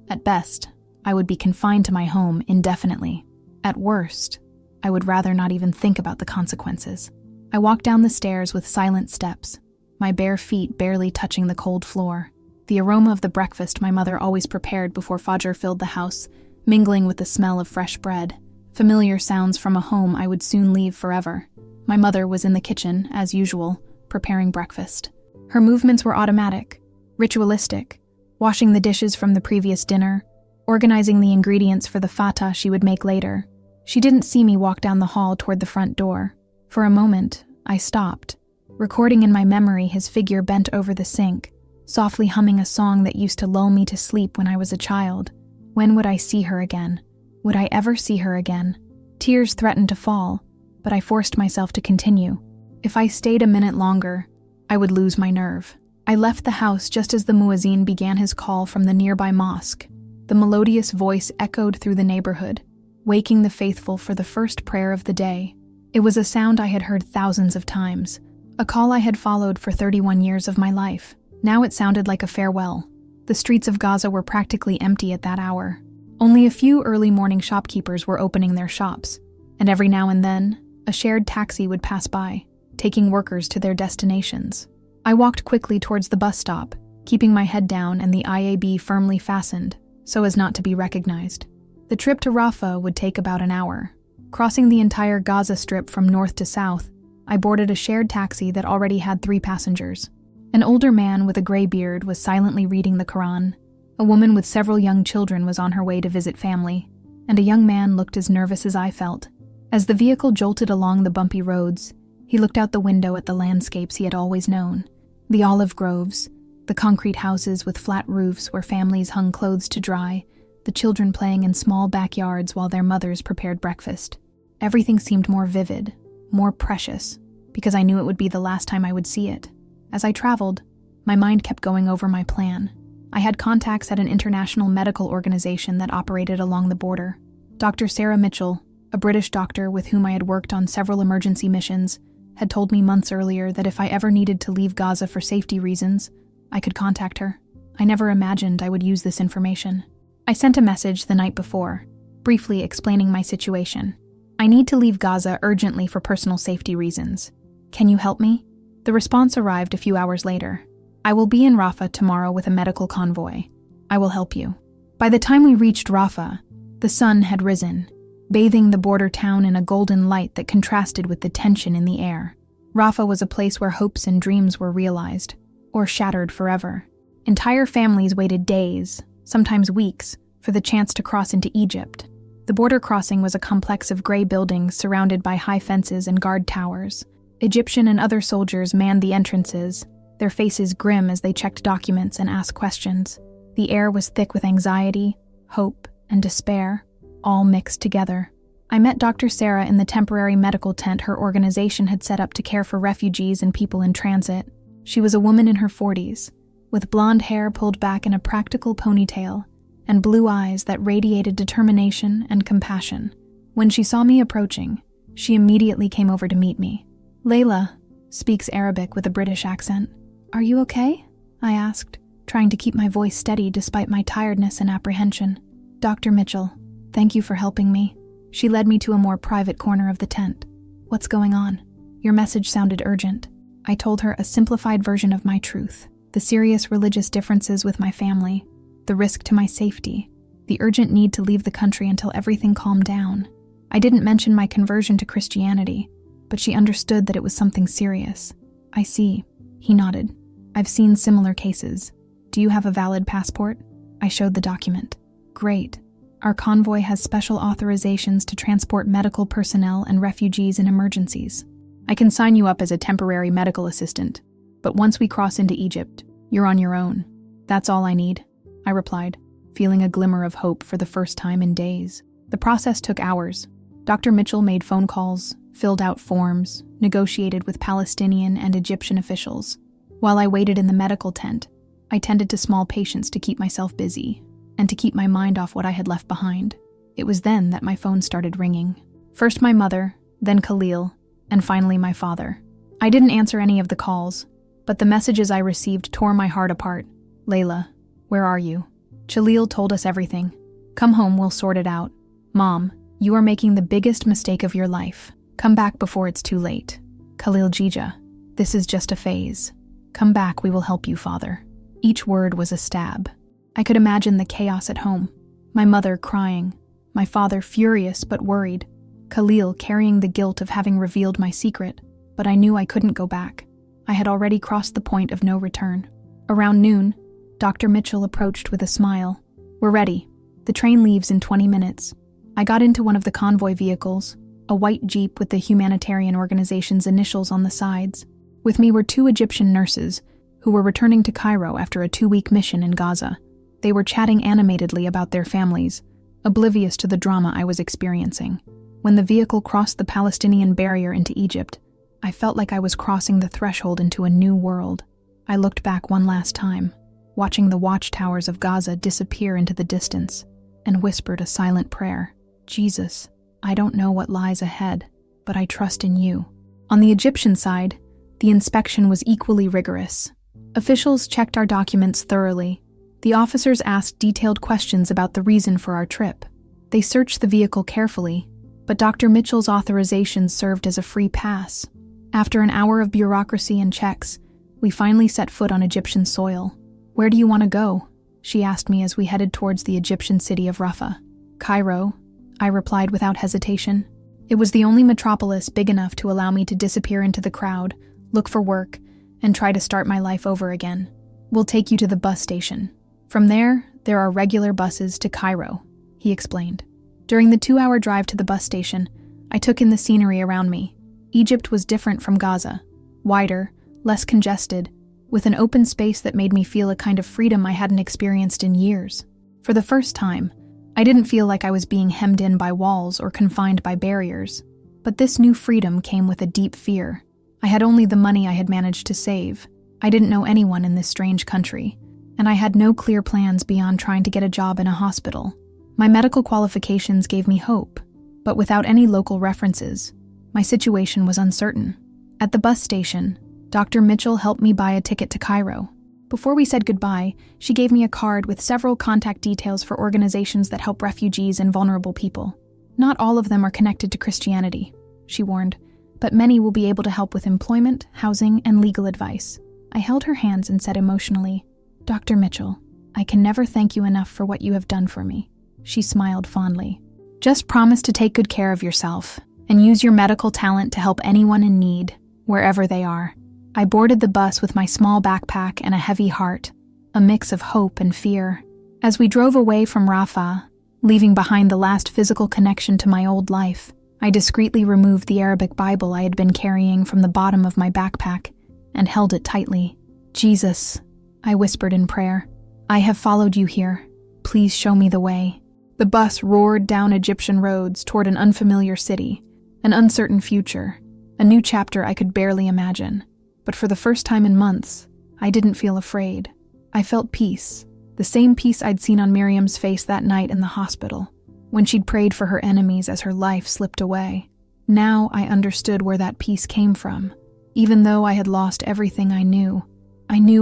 S1: At best, I would be confined to my home indefinitely. At worst, I would rather not even think about the consequences. I walked down the stairs with silent steps, my bare feet barely touching the cold floor. The aroma of the breakfast my mother always prepared before Fajr filled the house, mingling with the smell of fresh bread. Familiar sounds from a home I would soon leave forever. My mother was in the kitchen, as usual, preparing breakfast. Her movements were automatic, ritualistic, washing the dishes from the previous dinner, organizing the ingredients for the fatah she would make later. She didn't see me walk down the hall toward the front door. For a moment, I stopped, recording in my memory his figure bent over the sink, softly humming a song that used to lull me to sleep when I was a child. When would I see her again? Would I ever see her again? Tears threatened to fall, but I forced myself to continue. If I stayed a minute longer, I would lose my nerve. I left the house just as the muezzin began his call from the nearby mosque. The melodious voice echoed through the neighborhood, waking the faithful for the first prayer of the day. It was a sound I had heard thousands of times, a call I had followed for 31 years of my life. Now it sounded like a farewell. The streets of Gaza were practically empty at that hour. Only a few early morning shopkeepers were opening their shops, and every now and then, a shared taxi would pass by, taking workers to their destinations. I walked quickly towards the bus stop, keeping my head down and the IAB firmly fastened, so as not to be recognized. The trip to Rafah would take about an hour. Crossing the entire Gaza Strip from north to south, I boarded a shared taxi that already had 3 passengers. An older man with a gray beard was silently reading the Quran. A woman with several young children was on her way to visit family, and a young man looked as nervous as I felt. As the vehicle jolted along the bumpy roads, he looked out the window at the landscapes he had always known. The olive groves, the concrete houses with flat roofs where families hung clothes to dry, the children playing in small backyards while their mothers prepared breakfast. Everything seemed more vivid, more precious, because I knew it would be the last time I would see it. As I traveled, my mind kept going over my plan. I had contacts at an international medical organization that operated along the border. Dr. Sarah Mitchell, a British doctor with whom I had worked on several emergency missions, had told me months earlier that if I ever needed to leave Gaza for safety reasons, I could contact her. I never imagined I would use this information. I sent a message the night before, briefly explaining my situation. I need to leave Gaza urgently for personal safety reasons. Can you help me? The response arrived a few hours later. I will be in Rafah tomorrow with a medical convoy. I will help you. By the time we reached Rafah, the sun had risen, bathing the border town in a golden light that contrasted with the tension in the air. Rafah was a place where hopes and dreams were realized, or shattered forever. Entire families waited days, sometimes weeks, for the chance to cross into Egypt. The border crossing was a complex of gray buildings surrounded by high fences and guard towers. Egyptian and other soldiers manned the entrances, their faces grim as they checked documents and asked questions. The air was thick with anxiety, hope, and despair, all mixed together. I met Dr. Sarah in the temporary medical tent her organization had set up to care for refugees and people in transit. She was a woman in her 40s, with blonde hair pulled back in a practical ponytail, and blue eyes that radiated determination and compassion. When she saw me approaching, she immediately came over to meet me. Laila speaks Arabic with a British accent. "Are you okay?" I asked, trying to keep my voice steady despite my tiredness and apprehension. "Dr. Mitchell, thank you for helping me." She led me to a more private corner of the tent. "What's going on? Your message sounded urgent." I told her a simplified version of my truth, the serious religious differences with my family, the risk to my safety, the urgent need to leave the country until everything calmed down. I didn't mention my conversion to Christianity, but she understood that it was something serious. "I see," he nodded. "I've seen similar cases. Do you have a valid passport?" I showed the document. "Great. Our convoy has special authorizations to transport medical personnel and refugees in emergencies. I can sign you up as a temporary medical assistant, but once we cross into Egypt, you're on your own. That's all I need," I replied, feeling a glimmer of hope for the first time in days. The process took hours. Dr. Mitchell made phone calls, filled out forms, negotiated with Palestinian and Egyptian officials. While I waited in the medical tent, I tended to small patients to keep myself busy and to keep my mind off what I had left behind. It was then that my phone started ringing. First my mother, then Khalil, and finally my father. I didn't answer any of the calls, but the messages I received tore my heart apart. Laila, where are you? Khalil told us everything. Come home, we'll sort it out. Mom, you are making the biggest mistake of your life. Come back before it's too late. Khalil Jija, this is just a phase. Come back, we will help you, father. Each word was a stab. I could imagine the chaos at home. My mother crying, my father furious but worried, Khalil carrying the guilt of having revealed my secret, but I knew I couldn't go back. I had already crossed the point of no return. Around noon, Dr. Mitchell approached with a smile. We're ready. The train leaves in 20 minutes. I got into one of the convoy vehicles, a white Jeep with the humanitarian organization's initials on the sides. With me were 2 Egyptian nurses who were returning to Cairo after a 2-week mission in Gaza. They were chatting animatedly about their families, oblivious to the drama I was experiencing. When the vehicle crossed the Palestinian barrier into Egypt, I felt like I was crossing the threshold into a new world. I looked back one last time, watching the watchtowers of Gaza disappear into the distance, and whispered a silent prayer. Jesus, I don't know what lies ahead, but I trust in you. On the Egyptian side, the inspection was equally rigorous. Officials checked our documents thoroughly. The officers asked detailed questions about the reason for our trip. They searched the vehicle carefully, but Dr. Mitchell's authorization served as a free pass. After an hour of bureaucracy and checks, we finally set foot on Egyptian soil. Where do you want to go? She asked me as we headed towards the Egyptian city of Rafah. Cairo, I replied without hesitation. It was the only metropolis big enough to allow me to disappear into the crowd, look for work, and try to start my life over again. We'll take you to the bus station. From there are regular buses to Cairo, he explained. During the 2-hour drive to the bus station, I took in the scenery around me. Egypt was different from Gaza, wider, less congested, with an open space that made me feel a kind of freedom I hadn't experienced in years. For the first time, I didn't feel like I was being hemmed in by walls or confined by barriers, but this new freedom came with a deep fear. I had only the money I had managed to save. I didn't know anyone in this strange country, and I had no clear plans beyond trying to get a job in a hospital. My medical qualifications gave me hope, but without any local references, my situation was uncertain. At the bus station, Dr. Mitchell helped me buy a ticket to Cairo. Before we said goodbye, she gave me a card with several contact details for organizations that help refugees and vulnerable people. Not all of them are connected to Christianity, she warned, but many will be able to help with employment, housing, and legal advice. I held her hands and said emotionally, Dr. Mitchell, I can never thank you enough for what you have done for me. She smiled fondly. Just promise to take good care of yourself and use your medical talent to help anyone in need, wherever they are. I boarded the bus with my small backpack and a heavy heart, a mix of hope and fear. As we drove away from Rafah, leaving behind the last physical connection to my old life, I discreetly removed the Arabic Bible I had been carrying from the bottom of my backpack and held it tightly. Jesus, I whispered in prayer, I have followed you here. Please show me the way. The bus roared down Egyptian roads toward an unfamiliar city, an uncertain future, a new chapter I could barely imagine. But for the first time in months, I didn't feel afraid. I felt peace, the same peace I'd seen on Miriam's face that night in the hospital, when she'd prayed for her enemies as her life slipped away. Now I understood where that peace came from. Even though I had lost everything I knew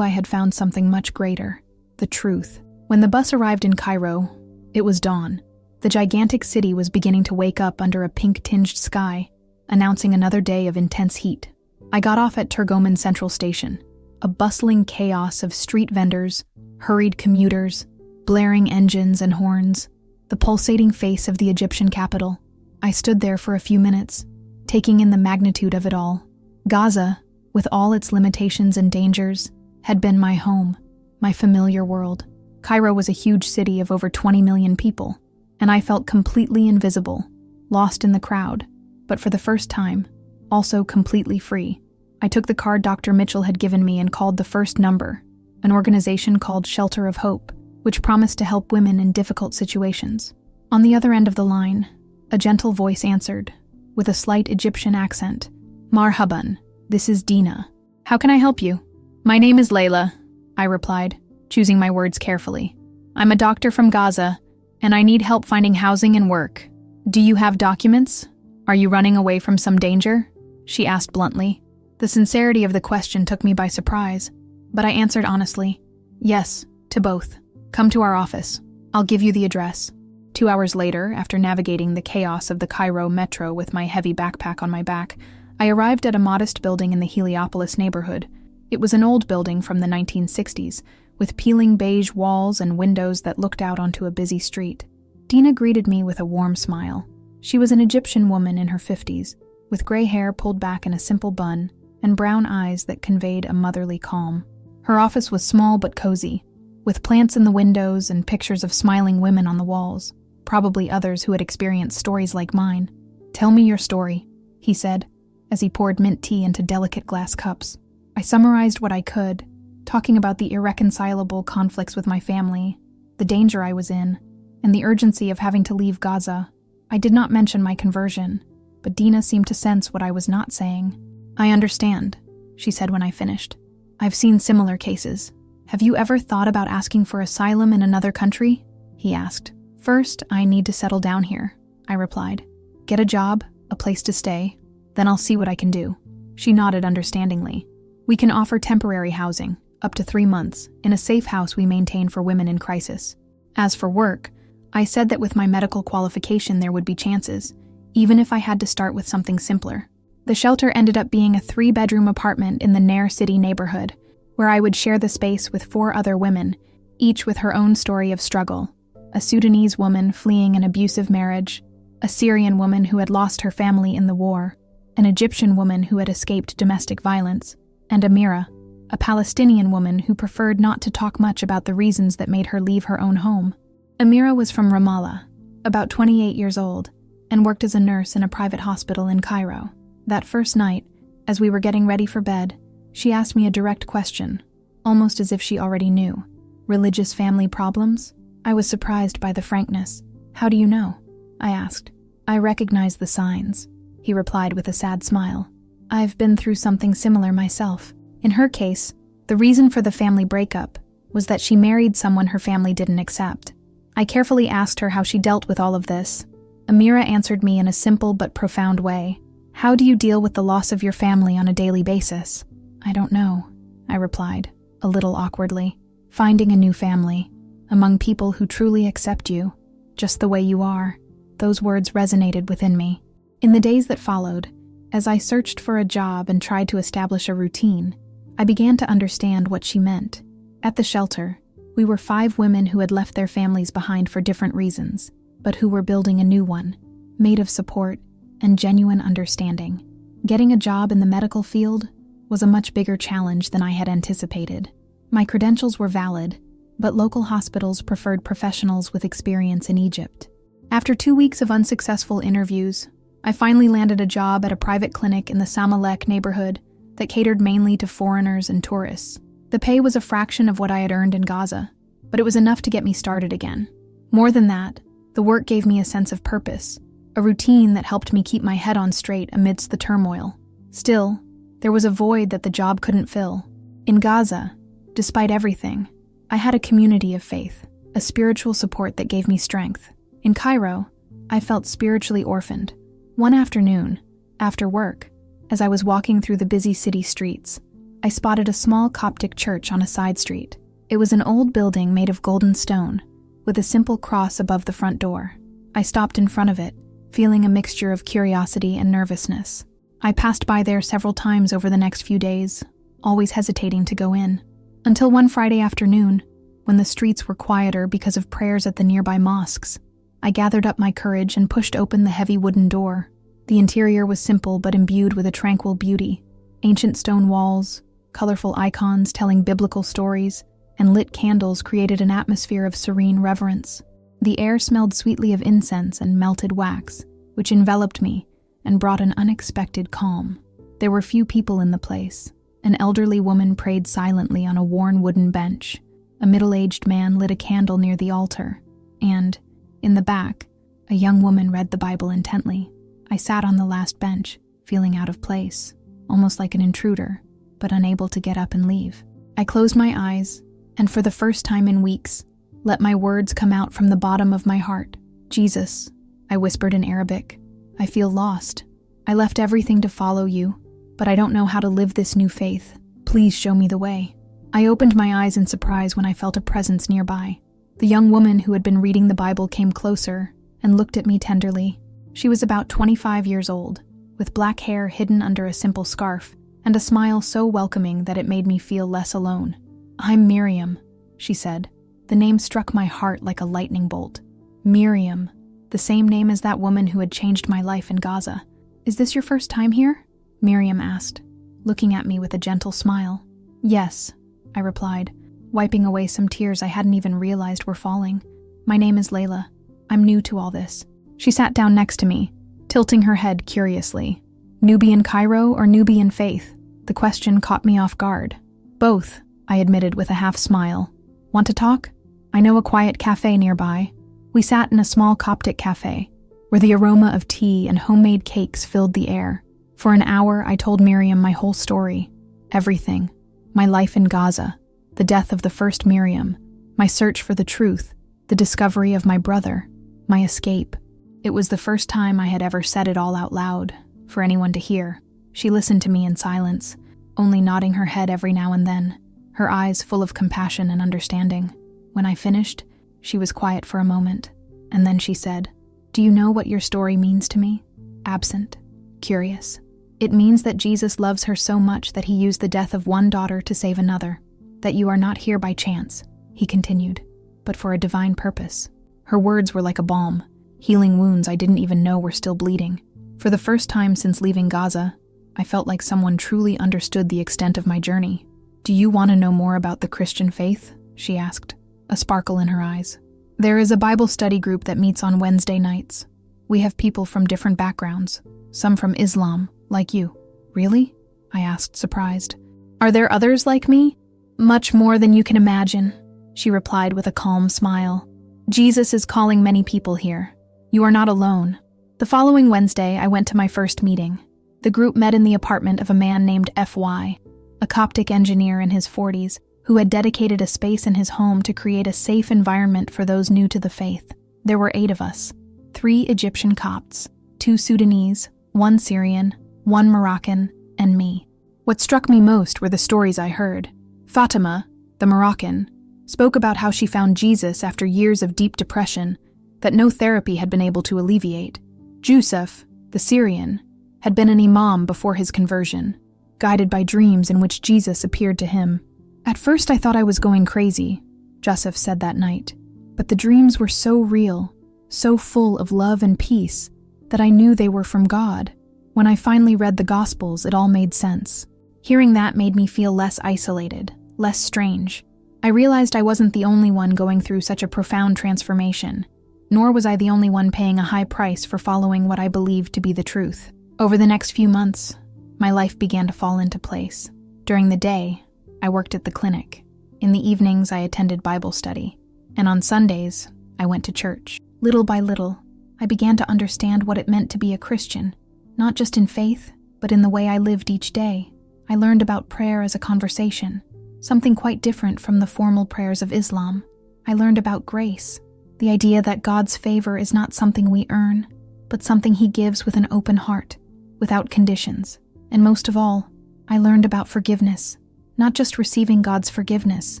S1: I had found something much greater, the truth. When the bus arrived in Cairo, it was dawn. The gigantic city was beginning to wake up under a pink-tinged sky, announcing another day of intense heat. I got off at Turgoman Central Station, a bustling chaos of street vendors, hurried commuters, blaring engines and horns, the pulsating face of the Egyptian capital. I stood there for a few minutes, taking in the magnitude of it all. Gaza, with all its limitations and dangers, had been my home, my familiar world. Cairo was a huge city of over 20 million people, and I felt completely invisible, lost in the crowd, but for the first time, also completely free. I took the card Dr. Mitchell had given me and called the first number, an organization called Shelter of Hope. which promised to help women in difficult situations. On the other end of the line, a gentle voice answered, with a slight Egyptian accent, "Marhaban, this is Dina. How can I help you?" "My name is Laila," I replied, choosing my words carefully. "I'm a doctor from Gaza, and I need help finding housing and work. Do you have documents? Are you running away from some danger?" she asked bluntly. The sincerity of the question took me by surprise, but I answered honestly, "Yes, to both. Come to our office. I'll give you the address." 2 hours later, after navigating the chaos of the Cairo metro with my heavy backpack on my back, I arrived at a modest building in the Heliopolis neighborhood. It was an old building from the 1960s, with peeling beige walls and windows that looked out onto a busy street. Dina greeted me with a warm smile. She was an Egyptian woman in her 50s, with gray hair pulled back in a simple bun and brown eyes that conveyed a motherly calm. Her office was small but cozy, with plants in the windows and pictures of smiling women on the walls, probably others who had experienced stories like mine. "Tell me your story," he said, as he poured mint tea into delicate glass cups. I summarized what I could, talking about the irreconcilable conflicts with my family, the danger I was in, and the urgency of having to leave Gaza. I did not mention my conversion, but Dina seemed to sense what I was not saying. "I understand," she said when I finished. "I've seen similar cases. Have you ever thought about asking for asylum in another country?" he asked. "First, I need to settle down here," I replied. "Get a job, a place to stay, then I'll see what I can do." She nodded understandingly. "We can offer temporary housing, up to 3 months, in a safe house we maintain for women in crisis. As for work, I said that with my medical qualification there would be chances, even if I had to start with something simpler. The shelter ended up being a 3-bedroom apartment in the Nair City neighborhood, where I would share the space with 4 other women, each with her own story of struggle. A Sudanese woman fleeing an abusive marriage, a Syrian woman who had lost her family in the war, an Egyptian woman who had escaped domestic violence, and Amira, a Palestinian woman who preferred not to talk much about the reasons that made her leave her own home. Amira was from Ramallah, about 28 years old, and worked as a nurse in a private hospital in Cairo. That first night, as we were getting ready for bed, she asked me a direct question, almost as if she already knew. "Religious family problems?" I was surprised by the frankness. "How do you know?" I asked. "I recognize the signs," he replied with a sad smile. "I've been through something similar myself." In her case, the reason for the family breakup was that she married someone her family didn't accept. I carefully asked her how she dealt with all of this. Amira answered me in a simple but profound way. "How do you deal with the loss of your family on a daily basis?" "I don't know," I replied, a little awkwardly. "Finding a new family, among people who truly accept you, just the way you are." Those words resonated within me. In the days that followed, as I searched for a job and tried to establish a routine, I began to understand what she meant. At the shelter, we were 5 women who had left their families behind for different reasons, but who were building a new one, made of support and genuine understanding. Getting a job in the medical field was a much bigger challenge than I had anticipated. My credentials were valid, but local hospitals preferred professionals with experience in Egypt. After 2 weeks of unsuccessful interviews, I finally landed a job at a private clinic in the Samalek neighborhood that catered mainly to foreigners and tourists. The pay was a fraction of what I had earned in Gaza, but it was enough to get me started again. More than that, the work gave me a sense of purpose, a routine that helped me keep my head on straight amidst the turmoil. Still, there was a void that the job couldn't fill. In Gaza, despite everything, I had a community of faith, a spiritual support that gave me strength. In Cairo, I felt spiritually orphaned. One afternoon, after work, as I was walking through the busy city streets, I spotted a small Coptic church on a side street. It was an old building made of golden stone, with a simple cross above the front door. I stopped in front of it, feeling a mixture of curiosity and nervousness. I passed by there several times over the next few days, always hesitating to go in, until one Friday afternoon, when the streets were quieter because of prayers at the nearby mosques. I gathered up my courage and pushed open the heavy wooden door. The interior was simple but imbued with a tranquil beauty. Ancient stone walls, colorful icons telling biblical stories, and lit candles created an atmosphere of serene reverence. The air smelled sweetly of incense and melted wax, which enveloped me and brought an unexpected calm. There were few people in the place. An elderly woman prayed silently on a worn wooden bench. A middle-aged man lit a candle near the altar, and, in the back, a young woman read the Bible intently. I sat on the last bench, feeling out of place, almost like an intruder, but unable to get up and leave. I closed my eyes, and for the first time in weeks, let my words come out from the bottom of my heart. Jesus, I whispered in Arabic, I feel lost. I left everything to follow you, but I don't know how to live this new faith. Please show me the way. I opened my eyes in surprise when I felt a presence nearby. The young woman who had been reading the Bible came closer and looked at me tenderly. She was about 25 years old, with black hair hidden under a simple scarf, and a smile so welcoming that it made me feel less alone. I'm Miriam, she said. The name struck my heart like a lightning bolt. Miriam, the same name as that woman who had changed my life in Gaza. Is this your first time here? Miriam asked, looking at me with a gentle smile. Yes, I replied, wiping away some tears I hadn't even realized were falling. My name is Laila. I'm new to all this. She sat down next to me, tilting her head curiously. Nubian Cairo or Nubian faith? The question caught me off guard. Both, I admitted with a half smile. Want to talk? I know a quiet cafe nearby. We sat in a small Coptic cafe, where the aroma of tea and homemade cakes filled the air. For an hour, I told Miriam my whole story. Everything. My life in Gaza, the death of the first Miriam, my search for the truth, the discovery of my brother, my escape. It was the first time I had ever said it all out loud, for anyone to hear. She listened to me in silence, only nodding her head every now and then, her eyes full of compassion and understanding. When I finished, she was quiet for a moment, and then she said, Do you know what your story means to me? Absent. Curious. It means that Jesus loves her so much that he used the death of one daughter to save another, that you are not here by chance, he continued, but for a divine purpose. Her words were like a balm, healing wounds I didn't even know were still bleeding. For the first time since leaving Gaza, I felt like someone truly understood the extent of my journey. Do you want to know more about the Christian faith? She asked, a sparkle in her eyes. There is a Bible study group that meets on Wednesday nights. We have people from different backgrounds, some from Islam, like you. Really? I asked, surprised. Are there others like me? Much more than you can imagine, she replied with a calm smile. Jesus is calling many people here. You are not alone. The following Wednesday, I went to my first meeting. The group met in the apartment of a man named F.Y., a Coptic engineer in his 40s, who had dedicated a space in his home to create a safe environment for those new to the faith. There were 8 of us, 3 Egyptian Copts, 2 Sudanese, 1 Syrian, 1 Moroccan, and me. What struck me most were the stories I heard. Fatima, the Moroccan, spoke about how she found Jesus after years of deep depression that no therapy had been able to alleviate. Jusuf, the Syrian, had been an imam before his conversion, guided by dreams in which Jesus appeared to him. At first I thought I was going crazy, Jusuf said that night, but the dreams were so real, so full of love and peace, that I knew they were from God. When I finally read the Gospels, it all made sense. Hearing that made me feel less isolated, less strange. I realized I wasn't the only one going through such a profound transformation, nor was I the only one paying a high price for following what I believed to be the truth. Over the next few months, my life began to fall into place. During the day, I worked at the clinic. In the evenings, I attended Bible study. And on Sundays, I went to church. Little by little, I began to understand what it meant to be a Christian, not just in faith, but in the way I lived each day. I learned about prayer as a conversation, something quite different from the formal prayers of Islam. I learned about grace, the idea that God's favor is not something we earn, but something he gives with an open heart, without conditions. And most of all, I learned about forgiveness, not just receiving God's forgiveness,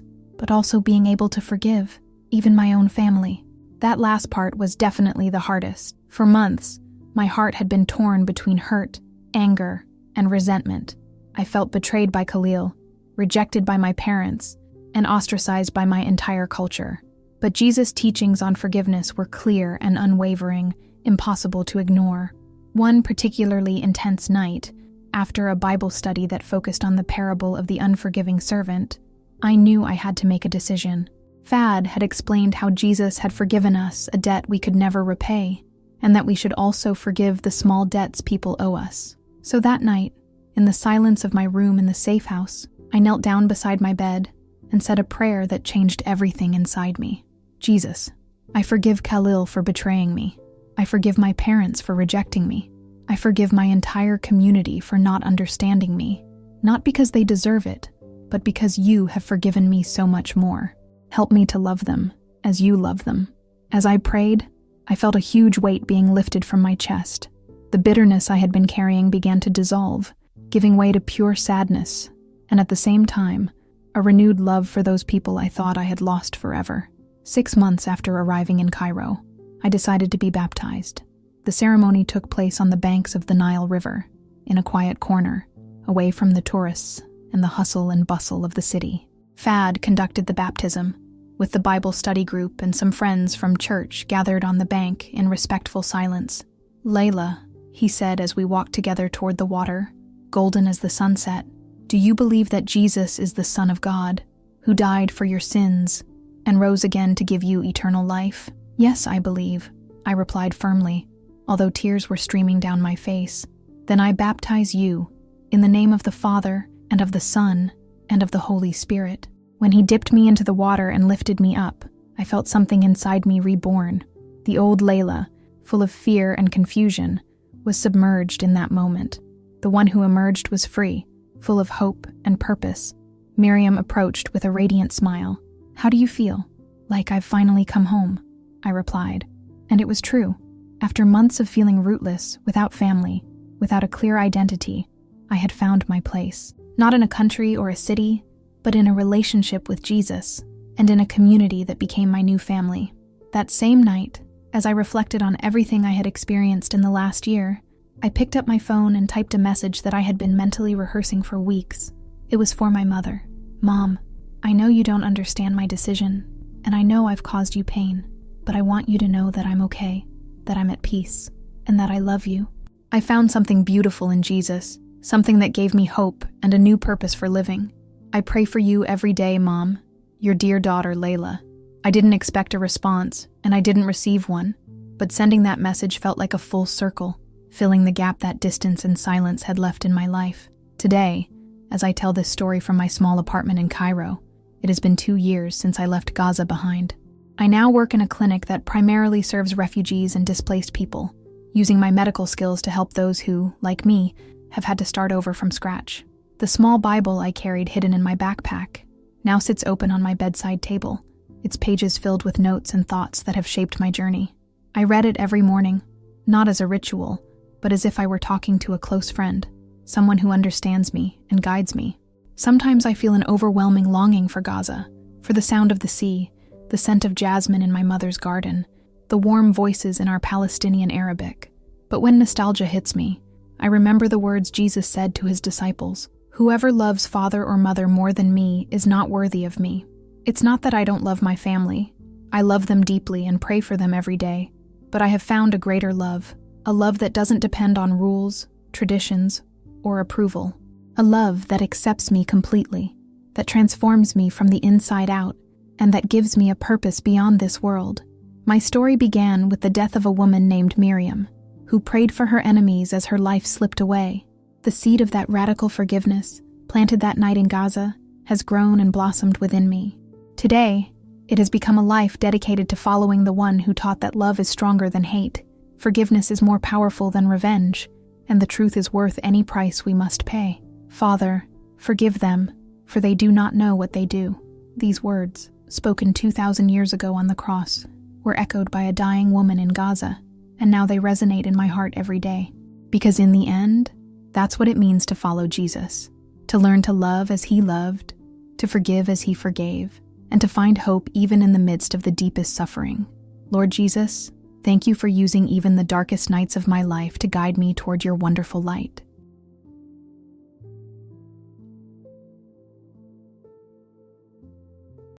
S1: but also being able to forgive, even my own family. That last part was definitely the hardest. For months, my heart had been torn between hurt, anger, and resentment. I felt betrayed by Khalil, rejected by my parents, and ostracized by my entire culture. But Jesus' teachings on forgiveness were clear and unwavering, impossible to ignore. One particularly intense night, after a Bible study that focused on the parable of the unforgiving servant, I knew I had to make a decision. Fad had explained how Jesus had forgiven us a debt we could never repay, and that we should also forgive the small debts people owe us. So that night, in the silence of my room in the safe house, I knelt down beside my bed and said a prayer that changed everything inside me. Jesus, I forgive Khalil for betraying me. I forgive my parents for rejecting me. I forgive my entire community for not understanding me, not because they deserve it, but because you have forgiven me so much more. Help me to love them as you love them. As I prayed, I felt a huge weight being lifted from my chest. The bitterness I had been carrying began to dissolve, giving way to pure sadness, and at the same time, a renewed love for those people I thought I had lost forever. 6 months after arriving in Cairo, I decided to be baptized. The ceremony took place on the banks of the Nile River, in a quiet corner, away from the tourists and the hustle and bustle of the city. Fad conducted the baptism, with the Bible study group and some friends from church gathered on the bank in respectful silence. Laila, he said as we walked together toward the water, golden as the sunset, do you believe that Jesus is the Son of God, who died for your sins and rose again to give you eternal life? Yes, I believe, I replied firmly, although tears were streaming down my face. Then I baptize you, in the name of the Father, and of the Son, and of the Holy Spirit. When he dipped me into the water and lifted me up, I felt something inside me reborn. The old Laila, full of fear and confusion, was submerged in that moment. The one who emerged was free, full of hope and purpose. Miriam approached with a radiant smile. How do you feel? Like I've finally come home, I replied. And it was true. After months of feeling rootless, without family, without a clear identity, I had found my place. Not in a country or a city, but in a relationship with Jesus, and in a community that became my new family. That same night, as I reflected on everything I had experienced in the last year, I picked up my phone and typed a message that I had been mentally rehearsing for weeks. It was for my mother. Mom, I know you don't understand my decision, and I know I've caused you pain, but I want you to know that I'm okay, that I'm at peace, and that I love you. I found something beautiful in Jesus, something that gave me hope and a new purpose for living. I pray for you every day, Mom, your dear daughter, Laila. I didn't expect a response, and I didn't receive one, but sending that message felt like a full circle, filling the gap that distance and silence had left in my life. Today, as I tell this story from my small apartment in Cairo, it has been 2 years since I left Gaza behind. I now work in a clinic that primarily serves refugees and displaced people, using my medical skills to help those who, like me, have had to start over from scratch. The small Bible I carried hidden in my backpack now sits open on my bedside table, its pages filled with notes and thoughts that have shaped my journey. I read it every morning, not as a ritual, but as if I were talking to a close friend, someone who understands me and guides me. Sometimes I feel an overwhelming longing for Gaza, for the sound of the sea, the scent of jasmine in my mother's garden, the warm voices in our Palestinian Arabic. But when nostalgia hits me, I remember the words Jesus said to his disciples, "Whoever loves father or mother more than me is not worthy of me." It's not that I don't love my family. I love them deeply and pray for them every day. But I have found a greater love, a love that doesn't depend on rules, traditions, or approval. A love that accepts me completely, that transforms me from the inside out, and that gives me a purpose beyond this world. My story began with the death of a woman named Miriam, who prayed for her enemies as her life slipped away. The seed of that radical forgiveness, planted that night in Gaza, has grown and blossomed within me. Today, it has become a life dedicated to following the one who taught that love is stronger than hate, forgiveness is more powerful than revenge, and the truth is worth any price we must pay. Father, forgive them, for they do not know what they do. These words, spoken 2,000 years ago on the cross, were echoed by a dying woman in Gaza, and now they resonate in my heart every day. Because in the end, that's what it means to follow Jesus, to learn to love as he loved, to forgive as he forgave, and to find hope even in the midst of the deepest suffering. Lord Jesus, thank you for using even the darkest nights of my life to guide me toward your wonderful light.